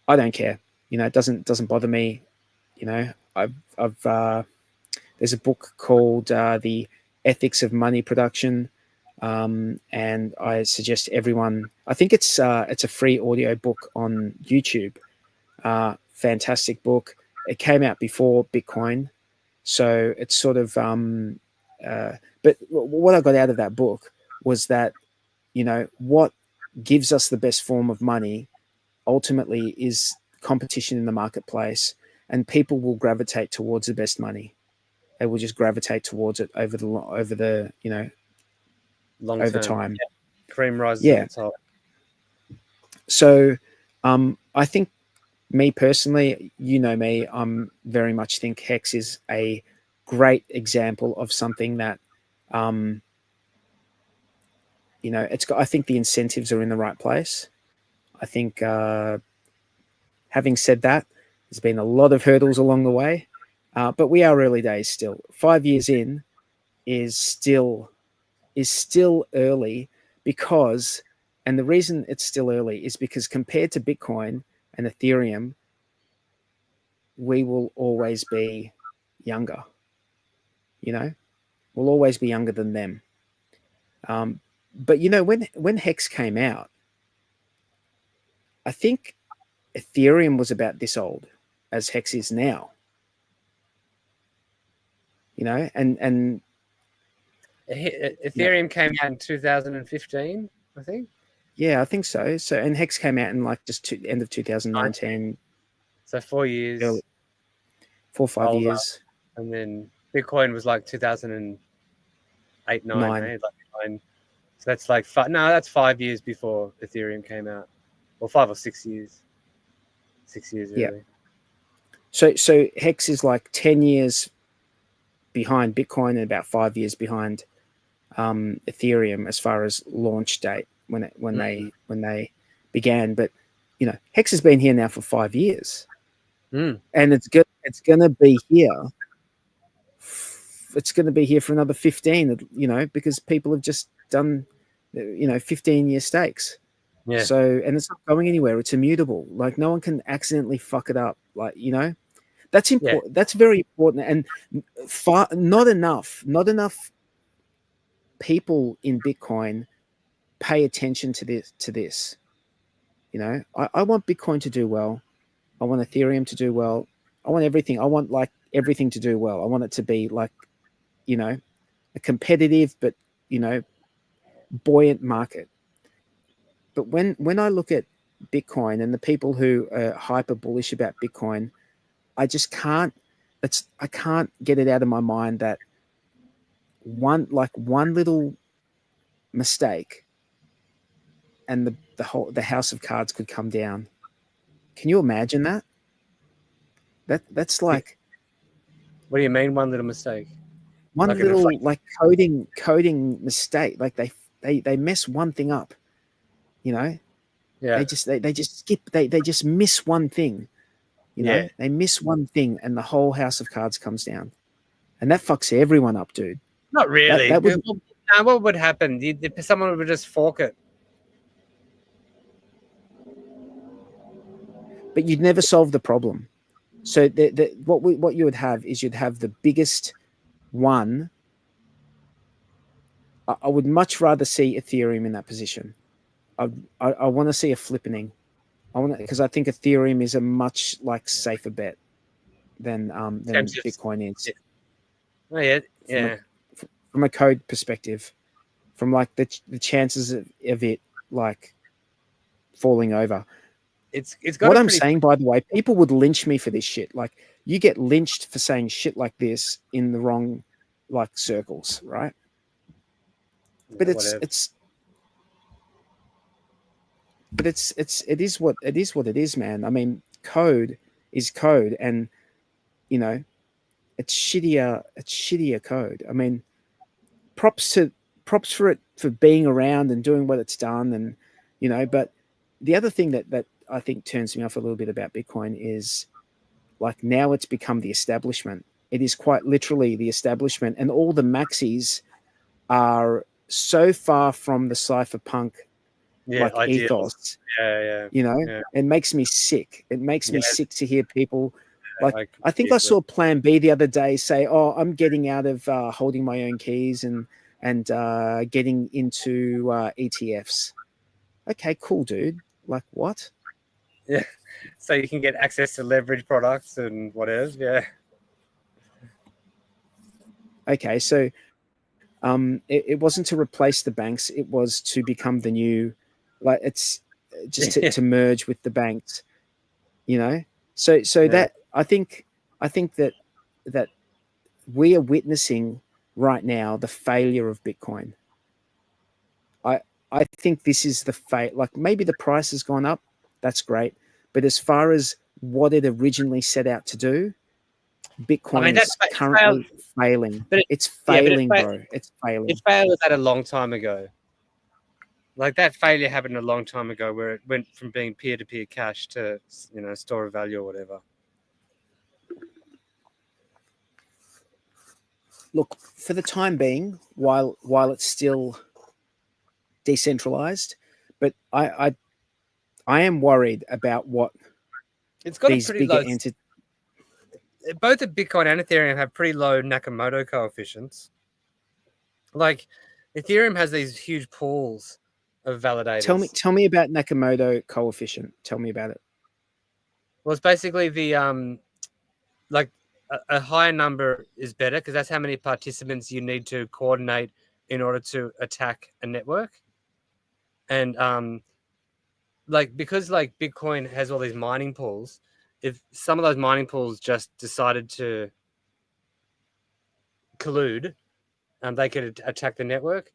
I don't care. It doesn't bother me. I've there's a book called The Ethics of Money Production, and I suggest everyone. I think it's a free audio book on YouTube. Fantastic book. It came out before Bitcoin, so it's sort of. But what I got out of that book was that what gives us the best form of money ultimately is competition in the marketplace, and people will gravitate towards the best money. They will just gravitate towards it over the Long over term. time. Yeah. Cream rises Yeah. at the top. So I think, me personally, me, I'm very much think Hex is a great example of something that it's got. I think the incentives are in the right place. I think having said that, There's been a lot of hurdles along the way, but we are early days still. 5 years in is still early because, and the reason it's still early is because compared to Bitcoin and Ethereum, we will always be younger. You know, we'll always be younger than them. But you know, when Hex came out, I think Ethereum was about this old as Hex is now. You know, and Ethereum came out in 2015, I think. Yeah, I think so. So, and Hex came out in like just end of 2019. So 4 years. Early, 4 or 5 older. years. And then Bitcoin was like 2008, 9. Eh? Like 9. So that's like that's 5 years before Ethereum came out, or 5 or 6 years. 6 years, really. Yeah. So Hex is like 10 years behind Bitcoin and about 5 years behind Ethereum as far as launch date when they began. But you know, Hex has been here now for 5 years, and it's gonna be here. It's going to be here for another 15. You know, because people have just done 15-year stakes. Yeah. So, and it's not going anywhere. It's immutable. Like no one can accidentally fuck it up. Like, you know, that's important. Yeah. That's very important. And not enough people in Bitcoin pay attention to this. You know, I want Bitcoin to do well. I want Ethereum to do well. I want everything. I want like everything to do well. I want it to be like, you know, a competitive but, you know, buoyant market. But when I look at Bitcoin and the people who are hyper bullish about Bitcoin, I just can't. I can't get it out of my mind that one little mistake, and the house of cards could come down. Can you imagine that? That's like. What do you mean? One little mistake. One like little like coding mistake. Like they mess one thing up. You know. Yeah. They just skip. They just miss one thing. You know. Yeah. They miss one thing, and the whole house of cards comes down, and that fucks everyone up, dude. Not really. What would happen? Someone would just fork it. But you'd never solve the problem. So what you would have is you'd have the biggest one. I would much rather see Ethereum in that position. I want to see a flippening. Because I think Ethereum is a much like safer bet than Bitcoin is. Oh yeah. From a code perspective, from like the chances of it like falling over. It's got what I'm saying, by the way, people would lynch me for this shit. Like you get lynched for saying shit like this in the wrong like circles, right? But it is what it is, man. I mean, code is code, and you know, it's shittier code. I mean, props for it for being around and doing what it's done, and you know. But the other thing that I think turns me off a little bit about Bitcoin is like now it's become the establishment. It is quite literally the establishment, and all the maxis are so far from the cypherpunk ethos. You know, it makes me sick. It makes me sick to hear people like I think I saw Plan B the other day say, "Oh, I'm getting out of holding my own keys and getting into ETFs." Okay, cool, dude. Like what? Yeah, so you can get access to leverage products and whatever. Yeah. Okay, so it wasn't to replace the banks; it was to become the new, like it's just to merge with the banks, you know. So that I think that we are witnessing right now the failure of Bitcoin. I think this is the fate. Like maybe the price has gone up, that's great, but as far as what it originally set out to do, Bitcoin is currently failing. But it's failing, bro. It's failing. It failed that a long time ago. Like that failure happened a long time ago, where it went from being peer-to-peer cash to store of value or whatever. look, for the time being, while it's still decentralized, but I am worried about what It's got a these pretty bigger low. entities. Both the Bitcoin and Ethereum have pretty low Nakamoto coefficients. Like Ethereum has these huge pools of validators. Tell me about Nakamoto coefficient. Tell me about it. Well, it's basically the like a higher number is better because that's how many participants you need to coordinate in order to attack a network. And like because like Bitcoin has all these mining pools, if some of those mining pools just decided to collude, they could attack the network.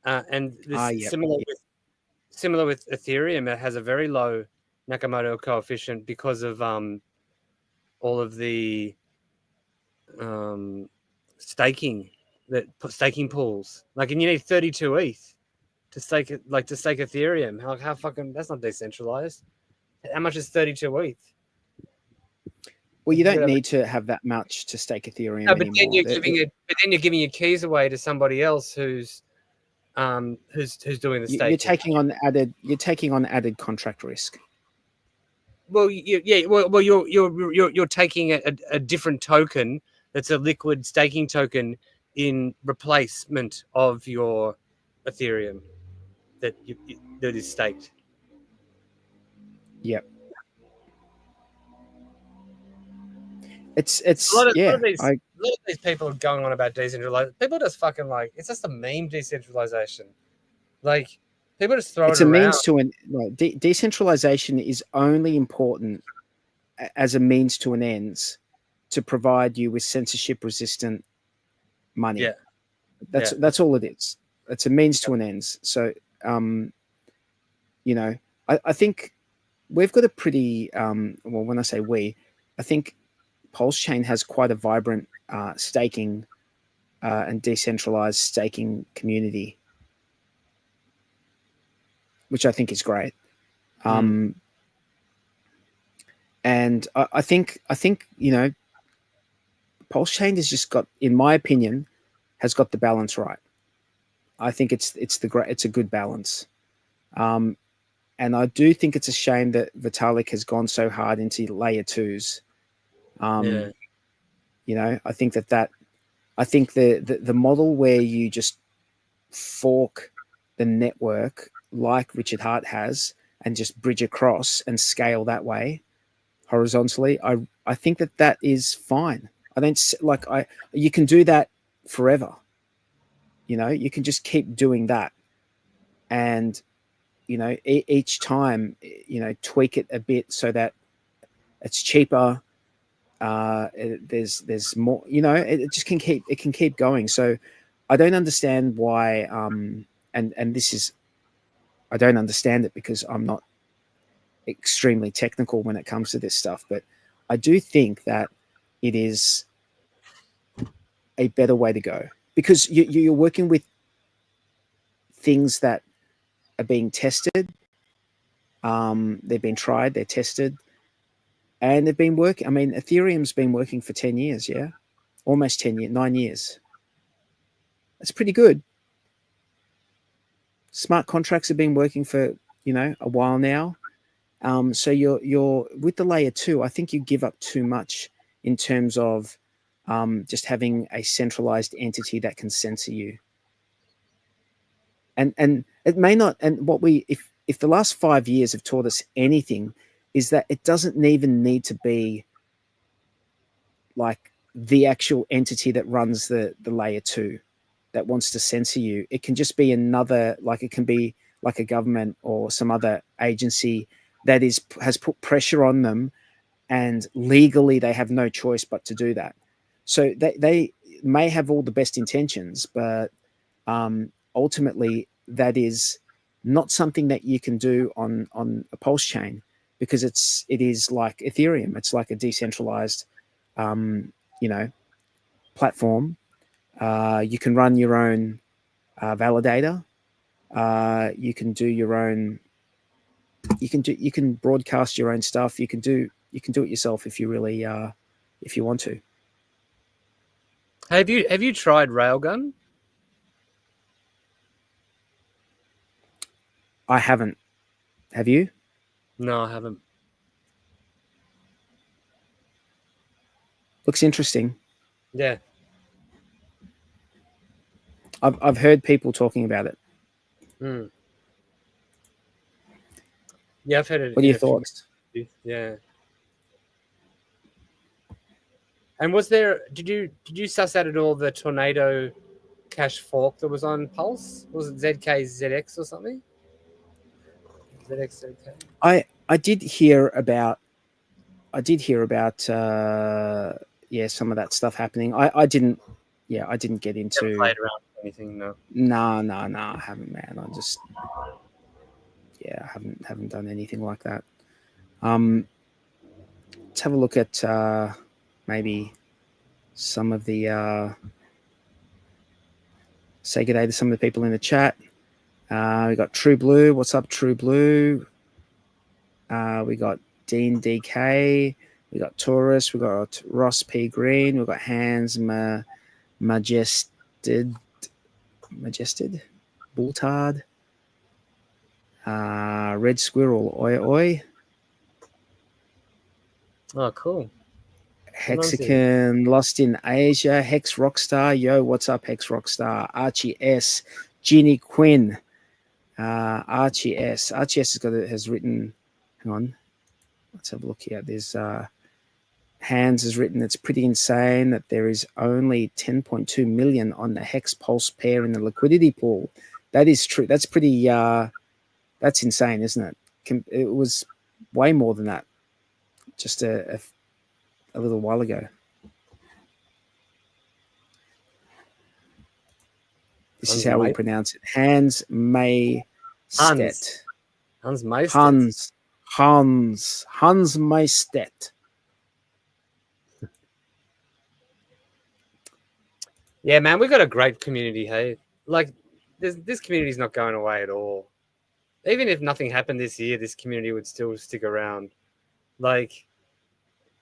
And this Yep. similar with Ethereum, it has a very low Nakamoto coefficient because of all of the staking staking pools. Like, and you need 32 ETH to stake it, like to stake Ethereum. How fucking that's not decentralized. How much is 32 ETH? Well, you don't need to have that much to stake Ethereum No, but then anymore. you're giving your keys away to somebody else who's doing the You're staking. taking on added contract risk. Well, you're taking a different token that's a liquid staking token in replacement of your Ethereum that is staked. Yep. It's A lot of yeah. these people are going on about decentralized. People just fucking like it's just a meme decentralization. Like people just throw It's it a around. means to an decentralization is only important as a means to an ends to provide you with censorship resistant money. Yeah. That's all it is. It's a means to an ends. So you know, I think we've got a pretty well, when I say we, I think Pulsechain has quite a vibrant staking and decentralized staking community, which I think is great. And I think Pulsechain has just got, in my opinion, has got the balance right. I think it's a good balance. And I do think it's a shame that Vitalik has gone so hard into layer twos. I think I think the model where you just fork the network like Richard Hart has and just bridge across and scale that way horizontally, I think that is fine. I don't like you can do that forever. You can just keep doing that, and each time tweak it a bit so that it's cheaper. There's more. It just can keep going. So I don't understand why. And this is, I don't understand it because I'm not extremely technical when it comes to this stuff, but I do think that it is a better way to go because you're working with things that are being tested. They've been tried, they're tested, and they've been working. I mean, Ethereum's been working for 10 years, yeah? Almost 10 years, 9 years. That's pretty good. Smart contracts have been working for, a while now. So you're with the layer 2, I think you give up too much in terms of just having a centralized entity that can censor you. And it may not, and if the last 5 years have taught us anything, is that it doesn't even need to be like the actual entity that runs the layer 2 that wants to censor you. It can just be another, like it can be like a government or some other agency that has put pressure on them, and legally they have no choice but to do that. So they may have all the best intentions, but ultimately that is not something that you can do on a pulse chain, because it is like Ethereum. It's like a decentralized platform. You can run your own validator. You can do your own. You can broadcast your own stuff. You can do it yourself if you really if you want to. Have you tried Railgun? I haven't. Have you? No, I haven't. Looks interesting. Yeah. I've heard people talking about it. Mm. Yeah, I've heard it What are in your a few. thoughts? Yeah. And was there? Did you suss out at all the tornado cash fork that was on Pulse? Was it ZK ZX or something? ZX ZK. I did hear about. I did hear about. Yeah, some of that stuff happening. I didn't. Yeah, I didn't get Never into. played around with anything. No. Nah, nah, nah. I haven't, man. I just. Yeah, I haven't done anything like that. Let's have a look at maybe some of the. Say good day to some of the people in the chat. We got True Blue. What's up, True Blue? We got Dean DK. We got Taurus. We got Ross P Green. We got Hans Majested, Bulltard. Red Squirrel. Oi oi. Oh, cool. Hexagon Lost in Asia. Hex Rockstar. Yo, what's up, Hex Rockstar? Archie S. Ginny Quinn. Archie S. Archie S has written. Hang on. Let's have a look here. There's Hans has written it's pretty insane that there is only 10.2 million on the Hex Pulse pair in the liquidity pool. That is true. That's pretty. That's insane, isn't it? It was way more than that just a little while ago. This is how we pronounce it. Hans Maystedt. Hans Maystedt. Hans Maystedt. Yeah, man, we got a great community. Hey, like this community's not going away at all. Even if nothing happened this year, this community would still stick around. Like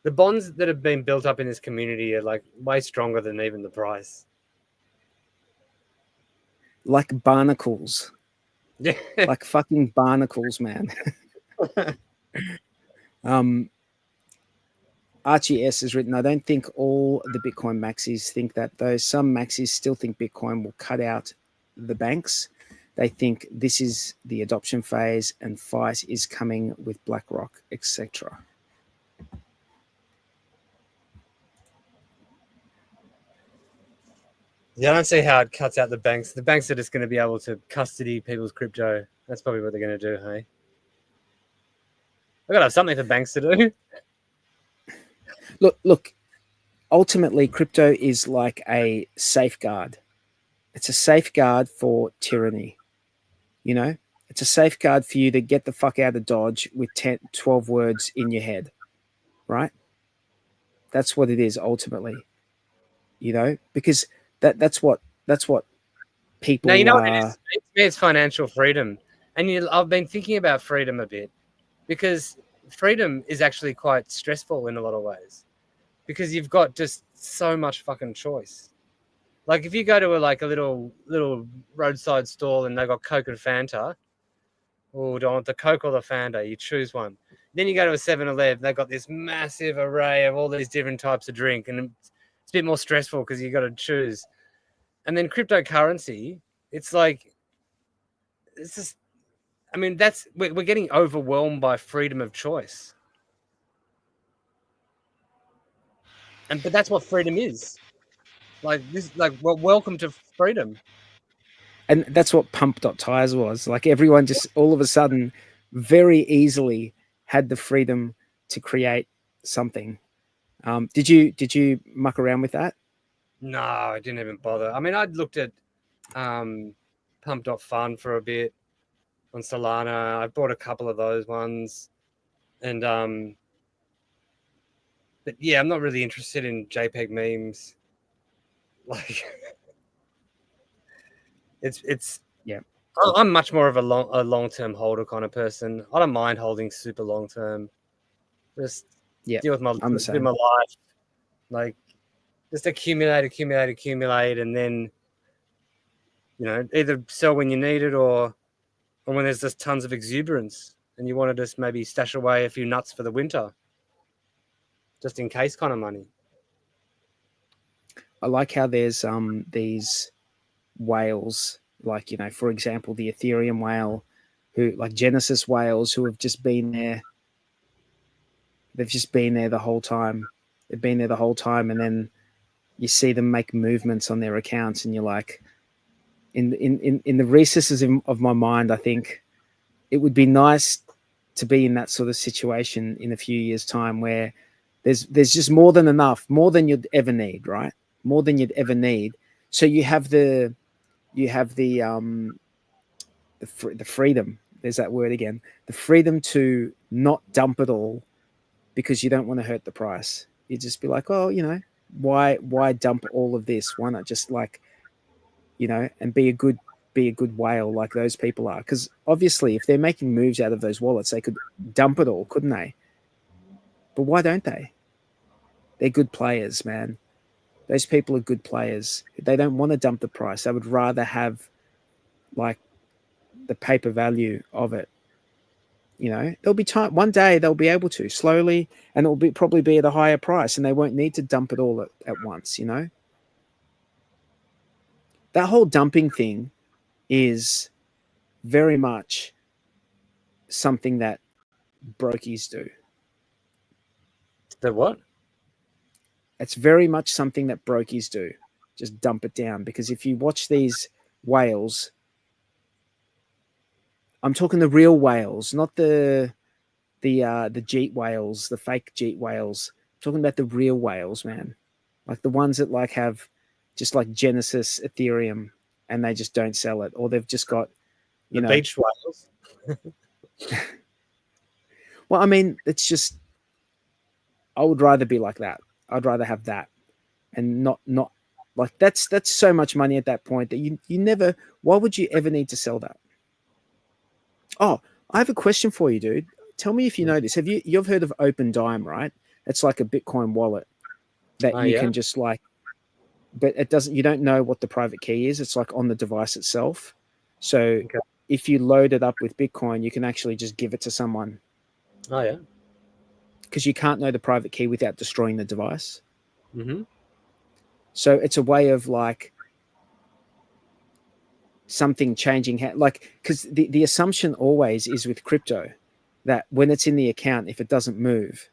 the bonds that have been built up in this community are like way stronger than even the price. Like barnacles. Yeah. Like fucking barnacles, man. Archie S has written, I don't think all the Bitcoin maxis think that, though. Some maxis still think Bitcoin will cut out the banks. They think this is the adoption phase and fight is coming with BlackRock, etc. Yeah, I don't see how it cuts out the banks. The banks are just going to be able to custody people's crypto. That's probably what they're going to do, hey? I've got to have something for banks to do. Look, ultimately, crypto is like a safeguard. It's a safeguard for tyranny. You know, it's a safeguard for you to get the fuck out of Dodge with 10, 12 words in your head, right? That's what it is ultimately, you know, because that's what people. Now, you know what it is? It's financial freedom. And I've been thinking about freedom a bit because freedom is actually quite stressful in a lot of ways because you've got just so much fucking choice. Like if you go to a little roadside stall and they've got Coke and Fanta, oh, do I want the Coke or the Fanta? You choose one. Then you go to a 7-Eleven, they've got this massive array of all these different types of drink, and it's a bit more stressful because you got to choose. And then cryptocurrency, it's like, it's just, I mean, we're getting overwhelmed by freedom of choice. But that's what freedom is. Welcome to freedom. And that's what pump.tires was. Like everyone just all of a sudden very easily had the freedom to create something. Did you muck around with that? No, I didn't even bother. I mean, I'd looked at pump.fun for a bit on Solana. I bought a couple of those ones. And but yeah, I'm not really interested in JPEG memes. Like it's yeah. I'm much more of a long-term holder kind of person. I don't mind holding super long term. Just deal with my life. Like just accumulate, and then either sell when you need it or when there's just tons of exuberance and you want to just maybe stash away a few nuts for the winter, just in case kind of money. I like how there's these whales, like, for example, the Ethereum whale, who, like Genesis whales, who have just been there. They've just been there the whole time. They've been there the whole time, and then you see them make movements on their accounts, and you're like, in the recesses of my mind, I think it would be nice to be in that sort of situation in a few years' time, where there's just more than enough, more than you'd ever need, right? More than you'd ever need. So you have the freedom. There's that word again. The freedom to not dump it all because you don't want to hurt the price. You just be like, oh, why dump all of this? Why not just and be a good whale like those people are? Because obviously, if they're making moves out of those wallets, they could dump it all, couldn't they? But why don't they? They're good players, man. Those people are good players. They don't want to dump the price. They would rather have like the paper value of it. There'll be time. One day they'll be able to slowly, and it'll probably be at a higher price, and they won't need to dump it all at once. That whole dumping thing is very much something that brokies do. The what? It's very much something that brokies do. Just dump it down, because if you watch these whales, I'm talking the real whales, not the jeet whales, the fake jeet whales. I'm talking about the real whales, man. Like the ones that have just like Genesis Ethereum, and they just don't sell it, or they've just got the beach whales. Well, I mean, it's just, I would rather be like that. I'd rather have that, and not like that's so much money at that point that you never. Why would you ever need to sell that? Oh, I have a question for you, dude. Tell me if you know this. You've heard of Open Dime, right? It's like a Bitcoin wallet that you can just but it doesn't. You don't know what the private key is. It's like on the device itself. So if you load it up with Bitcoin, you can actually just give it to someone. Oh yeah. Because you can't know the private key without destroying the device. Mm-hmm. So it's a way of something changing, because the assumption always is with crypto that when it's in the account, if it doesn't move,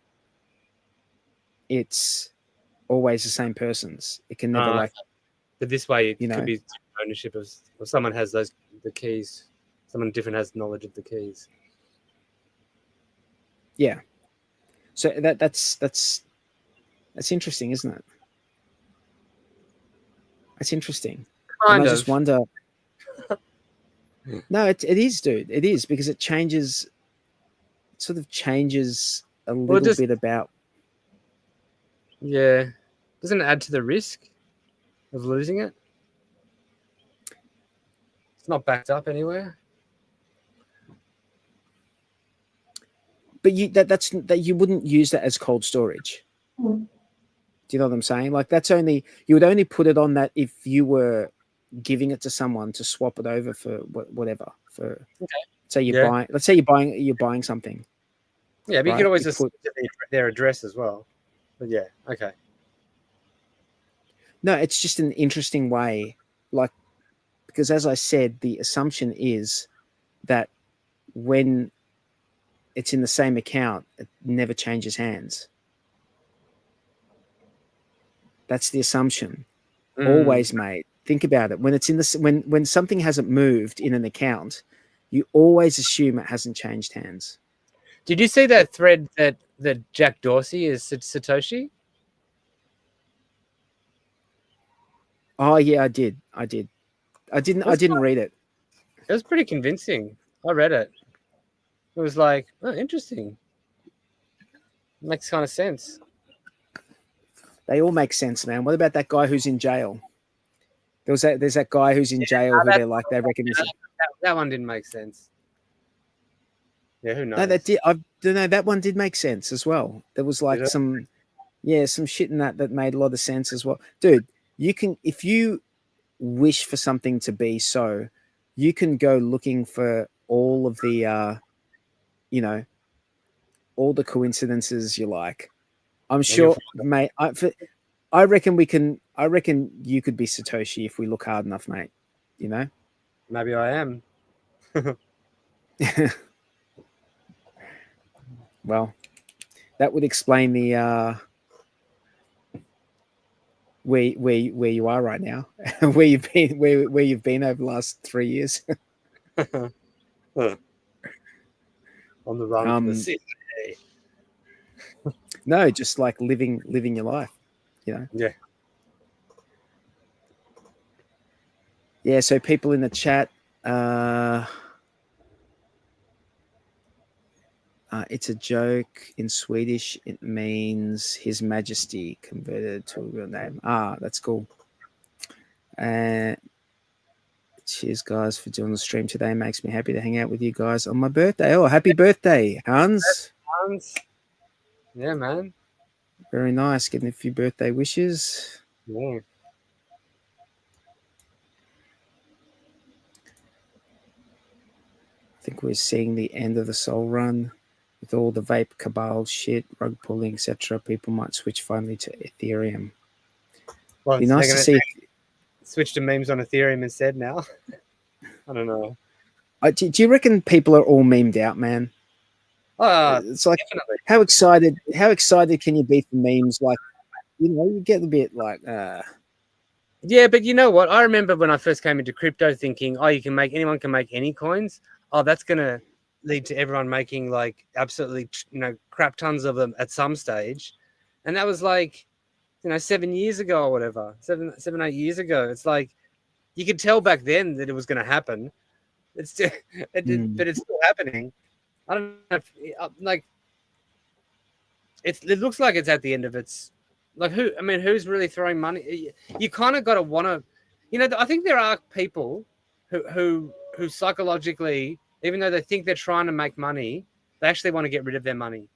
it's always the same person's. It can never but this way it could be ownership of, or someone has the keys, someone different has knowledge of the keys. Yeah. So that's interesting, isn't it? That's interesting. Kind of. I just wonder. No, it is, dude. It is, because it changes. It sort of changes a little bit about. Yeah, doesn't it add to the risk of losing it? It's not backed up anywhere. But you wouldn't use that as cold storage. Do you know what I'm saying? Like you would only put it on that if you were giving it to someone to swap it over for whatever. For say let's say you're buying something. Yeah, but you could always just put their address as well. But yeah, okay. No, it's just an interesting way, because as I said, the assumption is that when it's in the same account, it never changes hands. That's the assumption always made. Think about it. When it's when something hasn't moved in an account, you always assume it hasn't changed hands. Did you see that thread that Jack Dorsey is Satoshi? Oh yeah, I did. I didn't read it. It was pretty convincing. I read it. It was like, oh, interesting. Makes kind of sense. They all make sense, man. What about that guy who's in jail? There's that guy who's in jail who they reckon that one didn't make sense. Yeah, who knows? No, that did. I don't know. That one did make sense as well. There was some Yeah, some shit in that made a lot of sense as well. Dude, you can, if you wish for something to be so, you can go looking for all of the you know, all the coincidences you like. I'm And you'll sure, mate. I reckon we can. I reckon you could be Satoshi if we look hard enough, mate. You know. maybe I am. Well, that would explain the where you are right now, where you've been over the last 3 years. On the run from the um, city. no, just like living your life. You know. Yeah. Yeah. So people in the chat. Uh, it's a joke. In Swedish, it means His Majesty converted to a real name. Ah, that's cool. Uh, cheers, guys, for doing the stream today. Makes me happy to hang out with you guys on my birthday. Oh, happy birthday, Hans. Yeah, man. Very nice. Getting a few birthday wishes. Yeah. I think we're seeing the end of the Soul Run. With all the vape cabal shit, rug pulling, etc., people might switch finally to Ethereum. Well, Be they're nice to gonna see. switch to memes on Ethereum instead now. I don't know. Do you reckon people are all memed out, man? It's like Definitely. how excited can you be for memes? Like, you get a bit like, Yeah, but you know what? I remember when I first came into crypto thinking, oh, anyone can make any coins. Oh, that's gonna lead to everyone making like absolutely, crap tons of them at some stage. And that was like, 7 years ago or whatever, 8 years ago. It's like you could tell back then that it was gonna happen. It's still, but it's still happening. I don't know if, like it looks like it's at the end of its like who's really throwing money? You kind of got to want to, I think there are people who psychologically, even though they think they're trying to make money, they actually want to get rid of their money.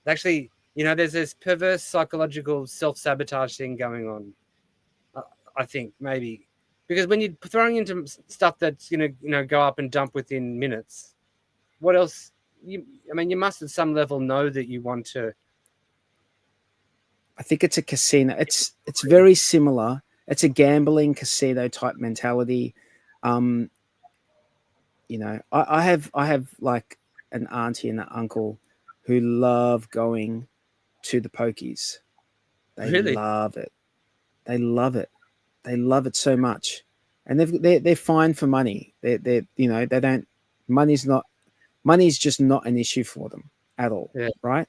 They actually, there's this perverse psychological self-sabotage thing going on. I think maybe because when you're throwing into stuff that's go up and dump within minutes, what else? You must at some level know that you want to. I think it's a casino. It's very similar. It's a gambling casino type mentality. Um, I have like an auntie and an uncle who love going to the pokies. They Really? love it. They love it. They love it so much, and they're fine for money. They don't. Money's not. Money's just not an issue for them at all. Yeah. Right?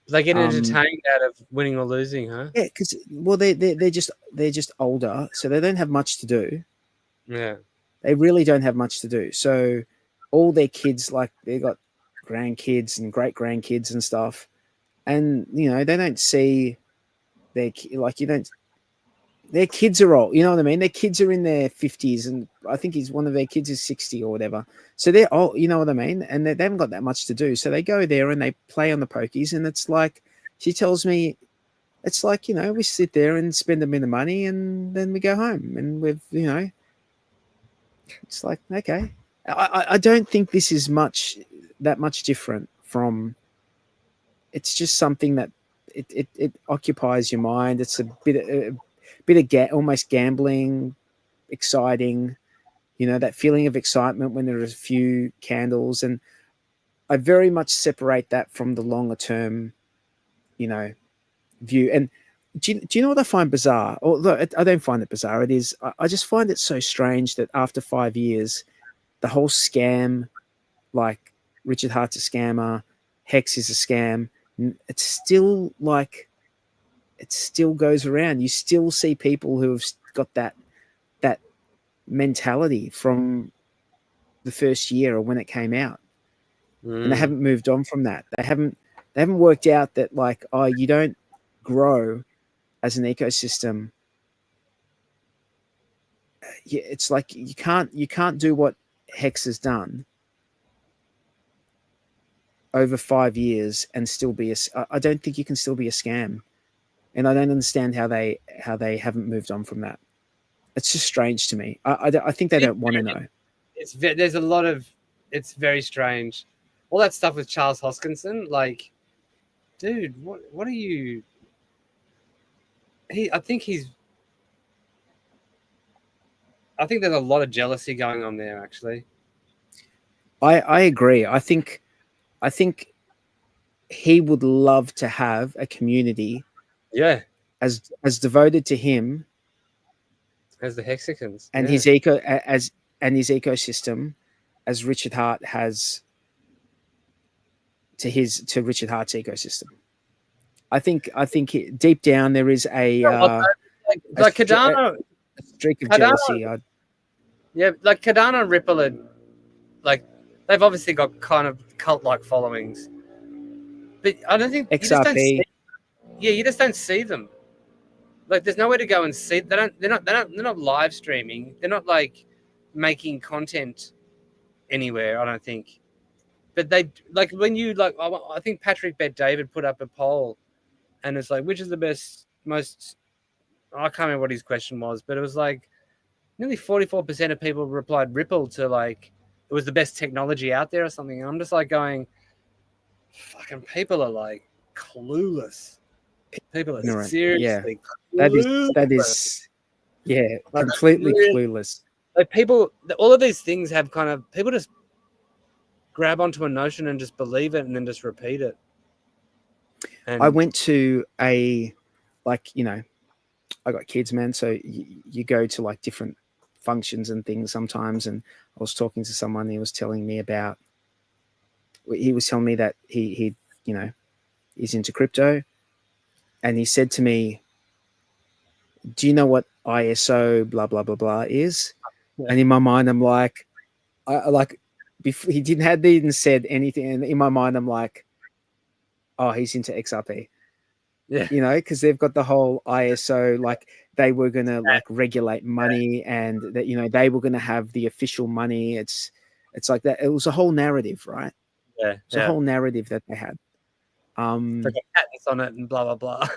They get entertained out of winning or losing, huh? Yeah, because well, they're just older, so they don't have much to do. Yeah. They really don't have much to do. So all their kids, like they got grandkids and great grandkids and stuff, and they don't see like you don't. Their kids are old. You know what I mean? Their kids are in their 50s, and I think one of their kids is 60 or whatever. So they're old. You know what I mean? And they haven't got that much to do. So they go there and they play on the pokies, and it's like she tells me. It's like, we sit there and spend a bit of money and then we go home and it's like, okay. I don't think this is that much different from, it's just something that it occupies your mind. It's a bit of almost gambling, exciting, that feeling of excitement when there are a few candles. And I very much separate that from the longer term, view. And do you know what I find bizarre? Although I don't find it bizarre, it is. I just find it so strange that after 5 years, the whole scam, like Richard Hart's a scammer, Hex is a scam. It's still like it still goes around. You still see people who have got that mentality from the first year or when it came out, and they haven't moved on from that. They haven't worked out that, like, oh, you don't grow as an ecosystem. Yeah, it's like you can't do what Hex has done over 5 years and still be I don't think you can still be a scam, and I don't understand how they haven't moved on from that. It's just strange to me. I think they don't want to know. There's a lot of, it's very strange. All that stuff with Charles Hoskinson, like, dude, what are you? I think there's a lot of jealousy going on there, actually. I agree. I think he would love to have a community, Yeah, as devoted to him as the Hexicans and his his ecosystem as Richard Hart has to Richard Hart's ecosystem. I think deep down there is a like Cardano, a streak of jealousy. Yeah, like Cardano and Ripple are, like, they've obviously got kind of cult-like followings, but I don't think XRP. You just don't see them. Like, there's nowhere to go and see. They're not live streaming. They're not like making content anywhere, I don't think. But they, like, when you, like, I think Patrick Bet David put up a poll, and it's like, which is the most, I can't remember what his question was, but it was like nearly 44% of people replied Ripple to, like, it was the best technology out there or something. And I'm just like going, fucking people are like clueless. People are Ignorant. seriously clueless. That is like, completely clueless. Like, people, all of these things have kind of, people just grab onto a notion and just believe it and then just repeat it. And I went to I got kids, man. So you go to like different functions and things sometimes. And I was talking to someone, he was telling me that he he's into crypto. And he said to me, do you know what ISO blah, blah, blah, blah is? Yeah. And in my mind, I'm like, before he hadn't said anything. And in my mind, I'm like, oh, he's into XRP. Yeah. Because they've got the whole ISO, like they were going to like regulate money, and that, they were going to have the official money. It's like that. It was a whole narrative, right? Yeah. It's a whole narrative that they had. Like a patents on it and blah, blah, blah.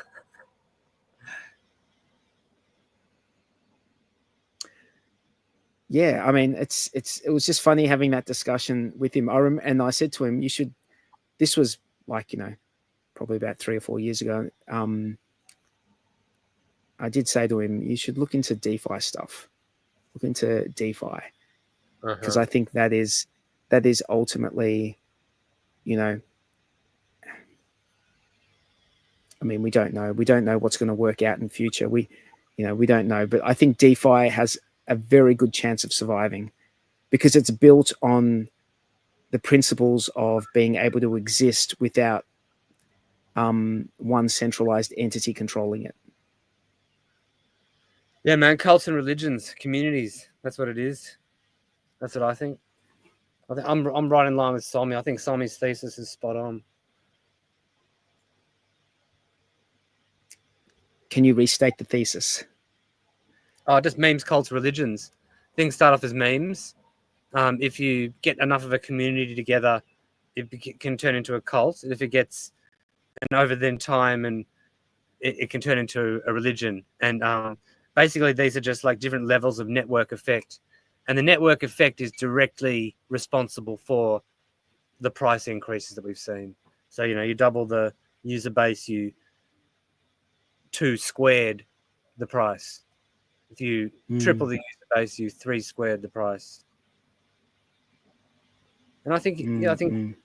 Yeah, I mean, it was just funny having that discussion with him. And I said to him, this was like, probably about 3 or 4 years ago. I did say to him, you should look into DeFi stuff. Look into DeFi. Because I think that is ultimately, I mean, we don't know. We don't know what's going to work out in the future. We don't know. But I think DeFi has a very good chance of surviving because it's built on the principles of being able to exist without one centralized entity controlling it. Yeah, man. Cults and religions, communities. That's what it is. That's what I think. I'm right in line with Somi. I think Somi's thesis is spot on. Can you restate the thesis? Just memes, cults, religions. Things start off as memes. If you get enough of a community together, it can turn into a cult. If it gets, and over then time, and it can turn into a religion. And basically, these are just like different levels of network effect. And the network effect is directly responsible for the price increases that we've seen. So, you double the user base, you 2 squared the price. If you triple the user base, you 3 squared the price. And I think,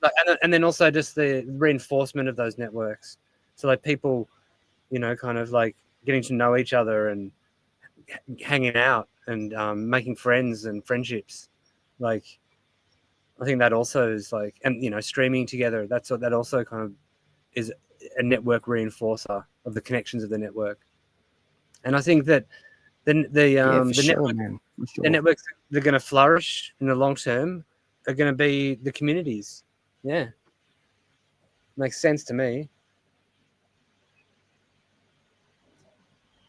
like, and then also just the reinforcement of those networks. So like people, kind of like getting to know each other and hanging out and making friends and friendships. Like, I think that also is like, and streaming together. That also kind of is a network reinforcer of the connections of the network. And I think that the networks that are going to flourish in the long term are going to be the communities. Yeah, makes sense to me.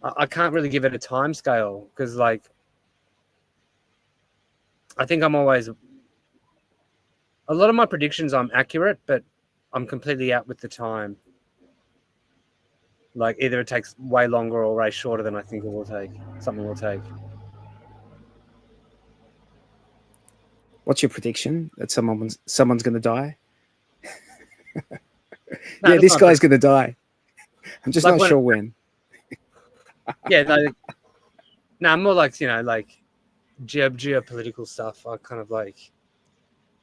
I can't really give it a time scale because, like, I think I'm always, a lot of my predictions I'm accurate, but I'm completely out with the time. Like either it takes way longer or way shorter than I think it will take. Something will take. What's your prediction that someone's going to die? No, Yeah, that's this not guy's going to die. I'm just like not when, sure when. yeah, no, more like like geopolitical stuff. I kind of like,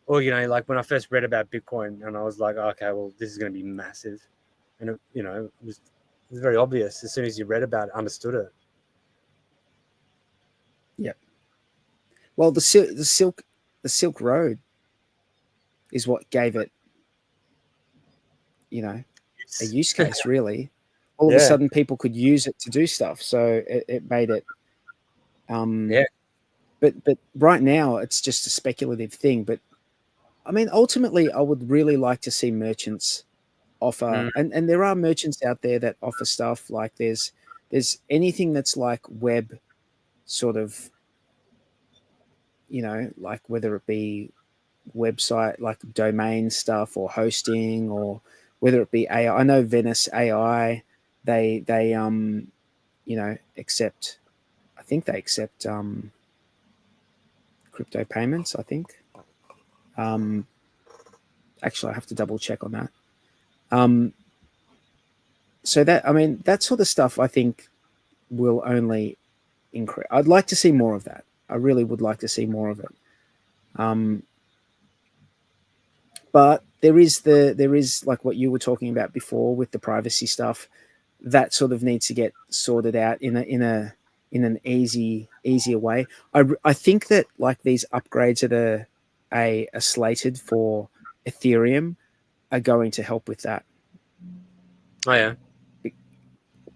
or like when I first read about Bitcoin, and I was like, okay, well, this is going to be massive, and it was very obvious as soon as you read about it, understood it. Yep. Well, the Silk Road is what gave it, a use case. Really, all of a Yeah, sudden, people could use it to do stuff. So it made it. yeah, But right now, it's just a speculative thing. But I mean, ultimately, I would really like to see merchants offer, mm, and there are merchants out there that offer stuff. Like there's anything that's like web sort of, like whether it be website like domain stuff or hosting, or whether it be AI. I know Venice AI, they accept. I think they accept crypto payments. I think. Um, Actually, I have to double check on that. Um, so that, I mean, that sort of stuff, I think will only increase. I'd like to see more of that. I really would like to see more of it. Um, but there is like what you were talking about before with the privacy stuff. That sort of needs to get sorted out in an easier way. I think that like these upgrades that are slated for Ethereum are going to help with that. oh yeah,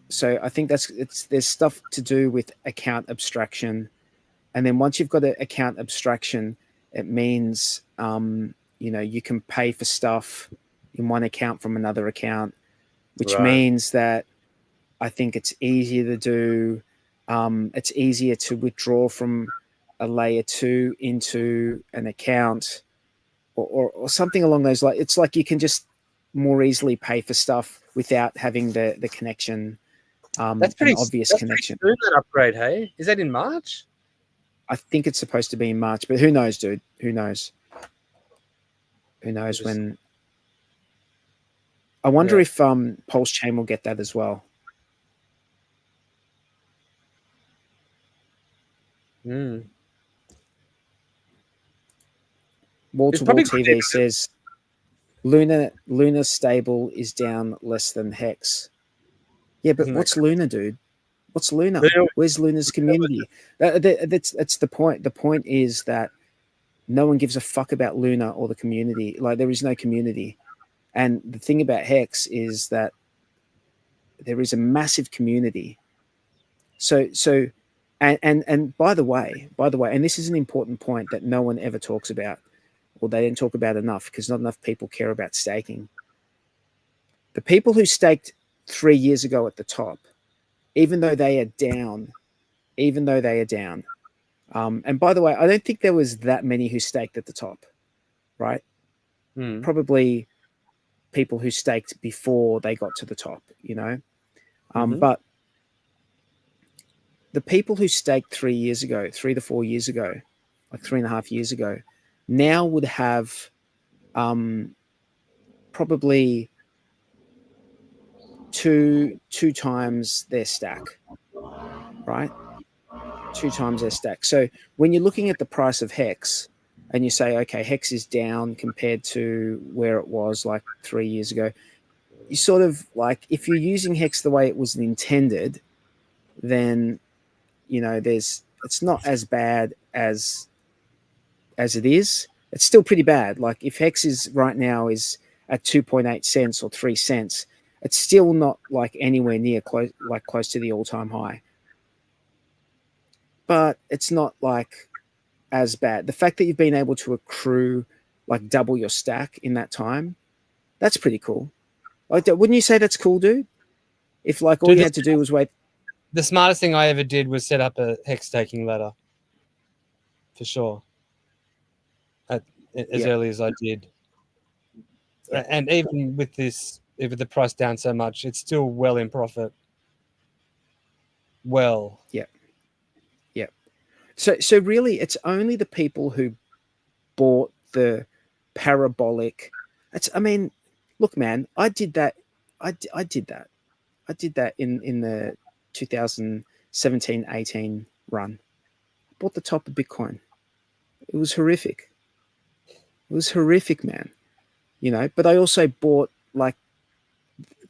So I think there's stuff to do with account abstraction, and then once you've got an account abstraction, it means you can pay for stuff in one account from another account, which right, means that I think it's easier to do. It's easier to withdraw from a layer two into an account, or something along those lines. It's like you can just more easily pay for stuff without having the connection, an obvious That's pretty connection. soon, that upgrade. Hey, is that in March? I think it's supposed to be in March, but who knows, dude? Who knows? Who knows Interesting. when? I wonder Yeah. if Pulsechain will get that as well. Mm. Wall It's to Wall probably good. TV says Luna stable is down less than Hex. Yeah, but Isn't that what's Luna, dude? What's Luna? crazy? Where's Luna's community? That's the point. The point is that no one gives a fuck about Luna or the community. Like there is no community. And the thing about Hex is that there is a massive community. So, and by the way, and this is an important point that no one ever talks about, or they didn't talk about enough because not enough people care about staking. The people who staked 3 years ago at the top, even though they are down, even though they are down. And by the way, I don't think there was that many who staked at the top, right? Mm. Probably people who staked before they got to the top, Mm-hmm. But the people who staked 3 years ago, 3 to 4 years ago, like 3.5 years ago, now would have probably two times their stack, right? Two times their stack. So when you're looking at the price of Hex and you say, okay, Hex is down compared to where it was like 3 years ago, you sort of like, if you're using Hex the way it was intended, then it's not as bad as it is. It's still pretty bad. Like if Hex is right now is at 2.8 cents or 3 cents, it's still not like anywhere near close to the all-time high. But it's not like as bad. The fact that you've been able to accrue like double your stack in that time, that's pretty cool. Like, wouldn't you say that's cool, dude? If like all Dude, you had to do was wait. the smartest thing I ever did was set up a hex staking ladder, for sure. As Yeah. early as I did. Yeah. And even with this, even the price down so much, it's still well in profit. Well, Yeah. Yeah. So really, it's only the people who bought the parabolic. I mean, look, man, I did that. I did that. I did that in the 2017-18 run. I bought the top of Bitcoin. It was horrific. It was horrific, man. But I also bought like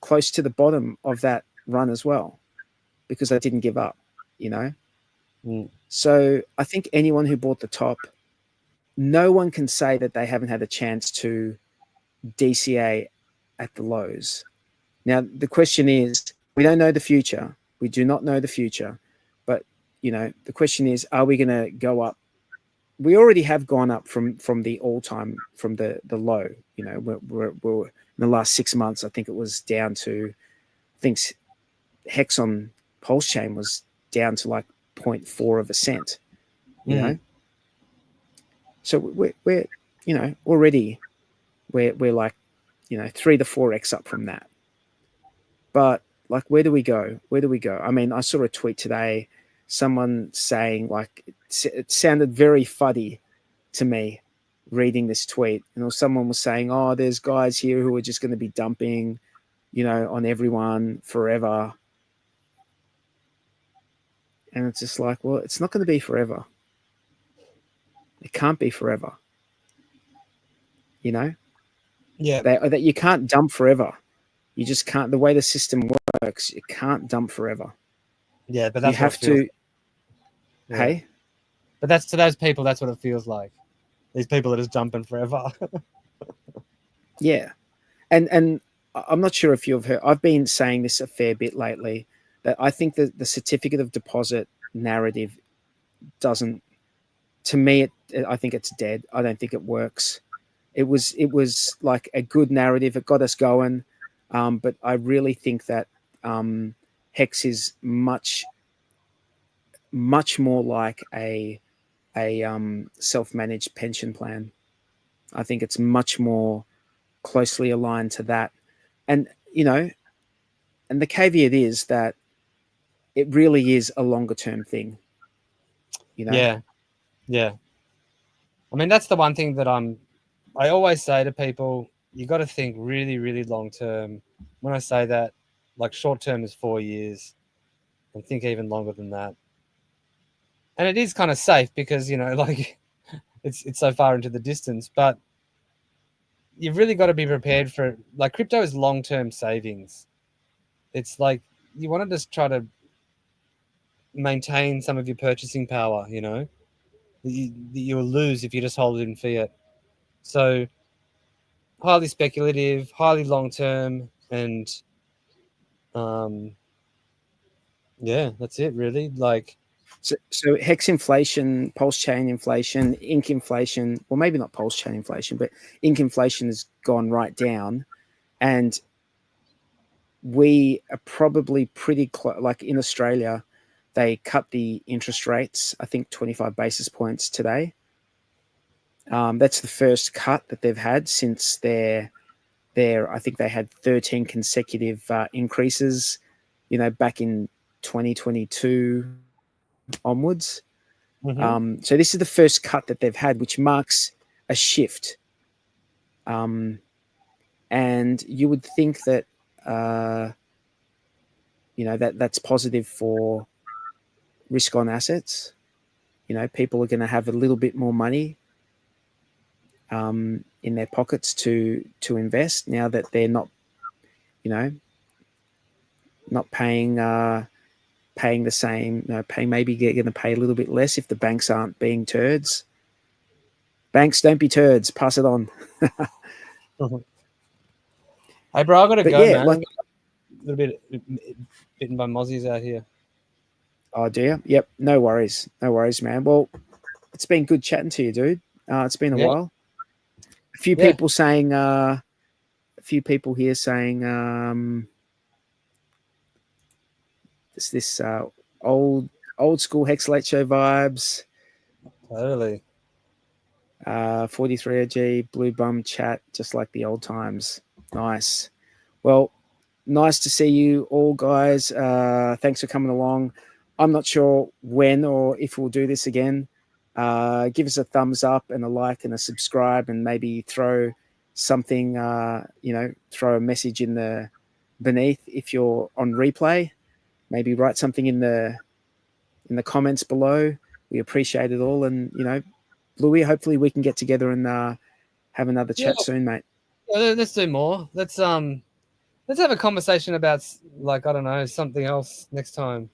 close to the bottom of that run as well because I didn't give up, you know? mm, So I think anyone who bought the top, no one can say that they haven't had a chance to DCA at the lows. Now, the question is, we don't know the future. We do not know the future. But, the question is, are we going to go up? We already have gone up from the all-time, from the low. We're in the last 6 months, I think it was down to, I think Hex on Pulsechain was down to like 0.4 of a cent, you mm, know? So we're already we're like, 3 to 4x up from that. But like, where do we go? Where do we go? I mean, I saw a tweet today, someone saying like it sounded very fuddy to me reading this tweet. Someone was saying, "Oh, there's guys here who are just going to be dumping, on everyone forever." And it's just like, well, it's not going to be forever. It can't be forever. You know yeah, that you can't dump forever. You just can't. The way the system works, you can't dump forever. yeah. But You that's what it have feels. to. Yeah, Hey, but that's to those people. That's what it feels like. These people are just jumping forever. yeah, and I'm not sure if you've heard. I've been saying this a fair bit lately that I think that the certificate of deposit narrative doesn't. To me, I think it's dead. I don't think it works. It was like a good narrative. It got us going, but I really think that Hex is much more like a self managed pension plan. I think it's much more closely aligned to that, and and the caveat is that it really is a longer term thing. You know, Yeah, yeah. I mean, that's the one thing that I always say to people, you got to think really, really long term. When I say that, like short term is 4 years, and think even longer than that. And it is kind of safe because like it's so far into the distance, but you've really got to be prepared for it. Like crypto is long term savings. It's like you want to just try to maintain some of your purchasing power. That you'll lose if you just hold it in fiat. So highly speculative, highly long term, and um, yeah, that's it really. Like, so hex inflation, pulse chain inflation, ink inflation. Well, maybe not pulse chain inflation, but ink inflation has gone right down, and we are probably pretty close. Like in Australia, they cut the interest rates. I think 25 basis points today. That's the first cut that they've had since their. I think they had 13 consecutive increases. Back in 2022 onwards. mhm. So this is the first cut that they've had, which marks a shift. Um, and you would think that uh, that's positive for risk on assets. People are going to have a little bit more money in their pockets to invest now that they're not, you know, not paying the same. Paying, maybe they're going to pay a little bit less if the banks aren't being turds. Banks, don't be turds. Pass it on. Hey, bro, I gotta But go, yeah, man. like, I'm a little bit bitten by mozzies out here. oh dear. Yep. No worries. No worries, man. Well, it's been good chatting to you, dude. It's been a Yeah, while. A few yeah. people saying, a few people here saying, this old old school Hex Late Show vibes. Totally. 43OG, Blue Bum chat, just like the old times. Nice. Well, nice to see you all, guys. Thanks for coming along. I'm not sure when or if we'll do this again. Give us a thumbs up and a like and a subscribe, and maybe throw something, throw a message in the beneath if you're on replay. Maybe write something in the comments below. We appreciate it all, and Bluey, hopefully we can get together and have another chat soon, mate. Let's do more. Let's have a conversation about, like, I don't know, something else next time.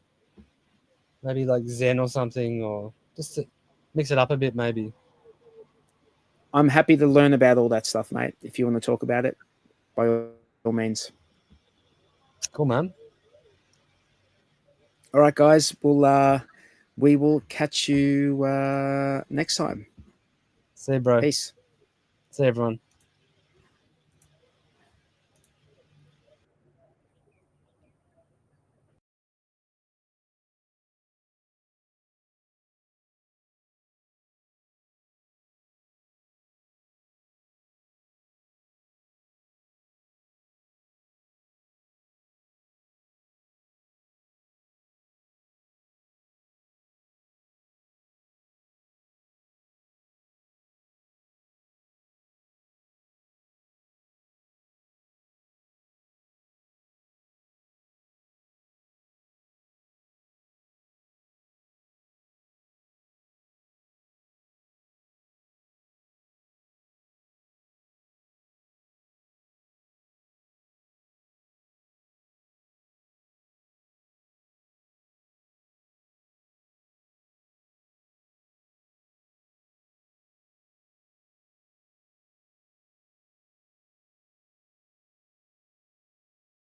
Maybe like Zen or something, or just to mix it up a bit, maybe. I'm happy to learn about all that stuff, mate. If you want to talk about it, by all means. Cool, man. All right, guys. We will catch you next time. See you, bro. Peace. See you, everyone.